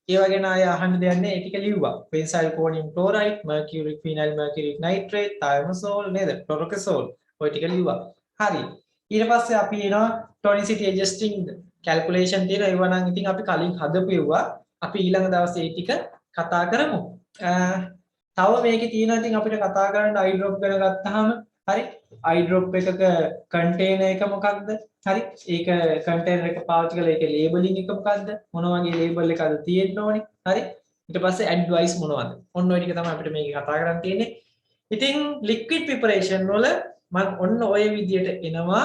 ඒවා ගැන ආය අහන්න දෙයක් නැහැ. ඒ ටික ලිව්වා. බෙන්සයිල් කෝනියම් ක්ලෝරයිඩ්, මර්කියුරික් ෆිනයිල් මර්කියුරික් නයිට්‍රේට්, තයමසෝල් නේද? ක්ලොරොකසෝල්. ඔය ටික ලිව්වා. හරි. ඊට පස්සේ අපි එනවා tonicity adjusting calculation තියෙනවා. ඒවා නම් ඉතින් අපි කලින් හදපු ඒවා. අපි ඊළඟ දවසේ ඒ ටික කතා කරමු. තව මේකේ තියෙනවා ඉතින් අපිට කතා කරන්න eye drop ගැන ගත්තාම හරි eye drop එකක container එක මොකක්ද? හරි ඒක container එක පාවිච්චි කරලා ඒකේ labeling එක මොකක්ද? මොන වගේ label එකක්ද තියෙන්න ඕනේ? හරි ඊට පස්සේ advice මොනවද? ඔන්න ඔය ටික තමයි අපිට මේකේ කතා කරන්න තියෙන්නේ. ඉතින් liquid preparation වල මම ඔන්න ඔය විදියට එනවා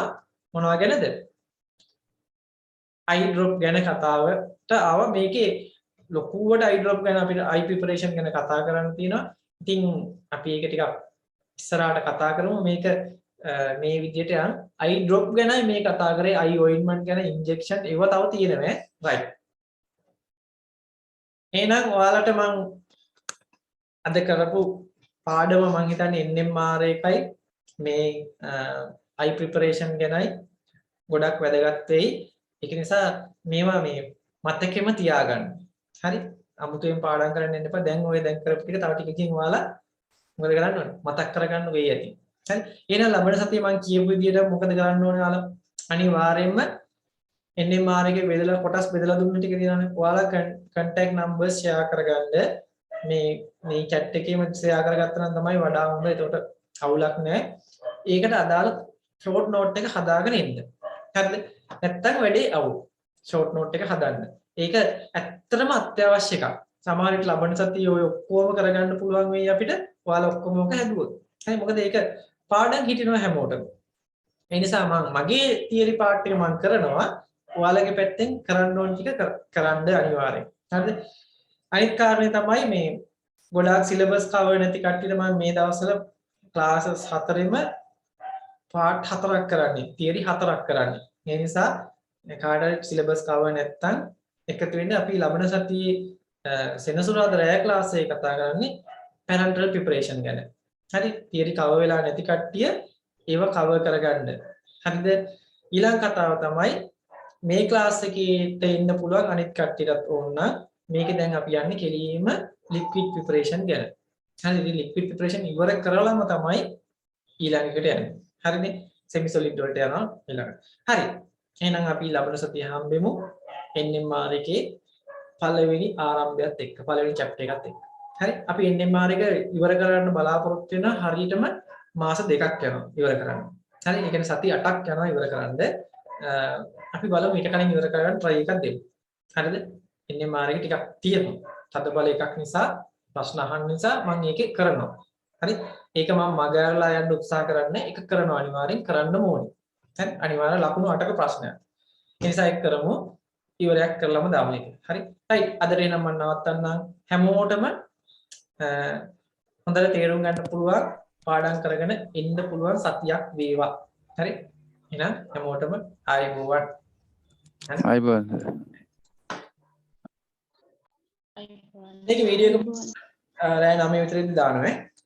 මොනවා ගැනද? eye drop ගැන කතාවට ආව මේකේ ලොකුවට eye drop ගැන අපිට eye preparation ගැන කතා කරන්න තියෙනවා. ඉතින් අපි ඒක ටිකක් ඉස්සරහට කතා කරමු. මේක මේ විදියට යන eye drop ගැනයි මේ කතා කරේ. eye ointment ගැන injection ඒව තව තියෙනවා. right. එහෙනම් ඔයාලට මම අද කරපු පාඩම මම හිතන්නේ NMR එකයි මේ eye preparation ගැනයි ගොඩක් වැදගත් වෙයි. ඒක නිසා මේවා මේ මතකෙම තියාගන්න. හරි? අමුතුවෙන් පාඩම් කරන්න යන්න එපා. දැන් ඔය දැන් කරපු ටික තව ටිකකින් ඔයාලා මොකද කරන්න ඕනේ? මතක් කරගන්න වෙයි ඇති. හරි? එහෙනම් ලබන සතියේ මම කියපු විදිහට මොකද කරන්න ඕනේ ඔයාලා? අනිවාර්යයෙන්ම NMR එකේ බෙදලා කොටස් බෙදලා දුන්න ටික තියෙනවානේ. ඔයාලා contact numbers share කරගන්න මේ chat එකේම share කරගත්තා නම් තමයි වඩා හොඳ. ඒකට අවුලක් නැහැ. ඒකට අදාළ short note එක හදාගෙන ඉන්න. හරිද? නැත්තම් වැඩේ අවුල්. short note එක හදන්න. ඒක ඇත්තටම අත්‍යවශ්‍ය එකක්. සමහර විට ලබන සතියේ ඔය ඔක්කොම කරගන්න පුළුවන් වෙයි අපිට. ඔයාලා ඔක්කොම ඔක හැදුවොත්. හරි මොකද ඒක පාඩම් හිටිනවා හැමෝටම. ඒ නිසා මගේ තියරි පාර්ට් එක මම කරනවා. ඔයාලගේ පැත්තෙන් කරන්න ඕන ටික කරන්න අනිවාර්යයෙන්. හරිද? අනිත් කාරණේ තමයි මේ ගොඩාක් සිලබස් කවර් නැති කට්ටියට මම මේ දවස්වල ක්ලාසස් 4ෙම පාර්ට් 4ක් කරන්නේ. තියරි 4ක් කරන්නේ. ඒ නිසා කාටද සිලබස් කවර් නැත්තම් එකතු වෙන්න අපි ලබන සතියේ සෙනසුරාදා රැය ක්ලාස් එකේ කතා කරන්නේ parental preparation ගැන. හරි තියරි කවර් වෙලා නැති කට්ටිය ඒව කවර් කරගන්න. හරිද? ඊළඟ කතාව තමයි මේ ක්ලාස් එකේට එන්න පුළුවන් අනිත් කට්ටියටත් ඕන නම් මේකේ දැන් අපි යන්නේ කෙලින්ම liquid preparation ගැන. හරි ඉතින් liquid preparation ඉවර කරලාම තමයි ඊළඟ එකට යන්නේ. හරිනේ? semi solid වලට යනවා ඊළඟට. හරි. එහෙනම් අපි ලබන සතිය හම්බෙමු NMR එකේ පළවෙනි ආරම්භයත් එක්ක පළවෙනි chapter එකත් එක්ක. හරි අපි NMR එක ඉවර කරන්න බලාපොරොත්තු වෙන හරියටම මාස 2ක් යනවා ඉවර කරන්න. හරි ඒ කියන්නේ සති 8ක් යනවා ඉවර කරන්න. අපි බලමු ඊට කලින් ඉවර කරගන්න try එකක් දෙමු. හරිද? NMR එක ටිකක් තියෙනවා. තද බල එකක් නිසා ප්‍රශ්න අහන්න නිසා මම ඒකේ කරනවා. හරි? ඒක මම මගහැරලා යන්න උත්සාහ කරන්නේ ඒක කරනවා අනිවාර්යෙන් කරන්න ඕනේ. හරි? අනිවාර්යෙන් ලකුණු 8ක ප්‍රශ්නයක්. ඒ නිසා ඒක කරමු. ඉවරයක් කරලම දාමු ඒක. හරි? right. අදට එනම් මම නවත්තන්නම්. හැමෝටම හොඳට තේරුම් ගන්න පුළුවන් පාඩම් කරගෙන ඉන්න පුළුවන් සතියක් වේවා. හරි? එහෙනම් හැමෝටම ආයුබෝවන්. ආයිබෝන්. මේක වීඩියෝ එක රෑ 9 විතරදී දානවා.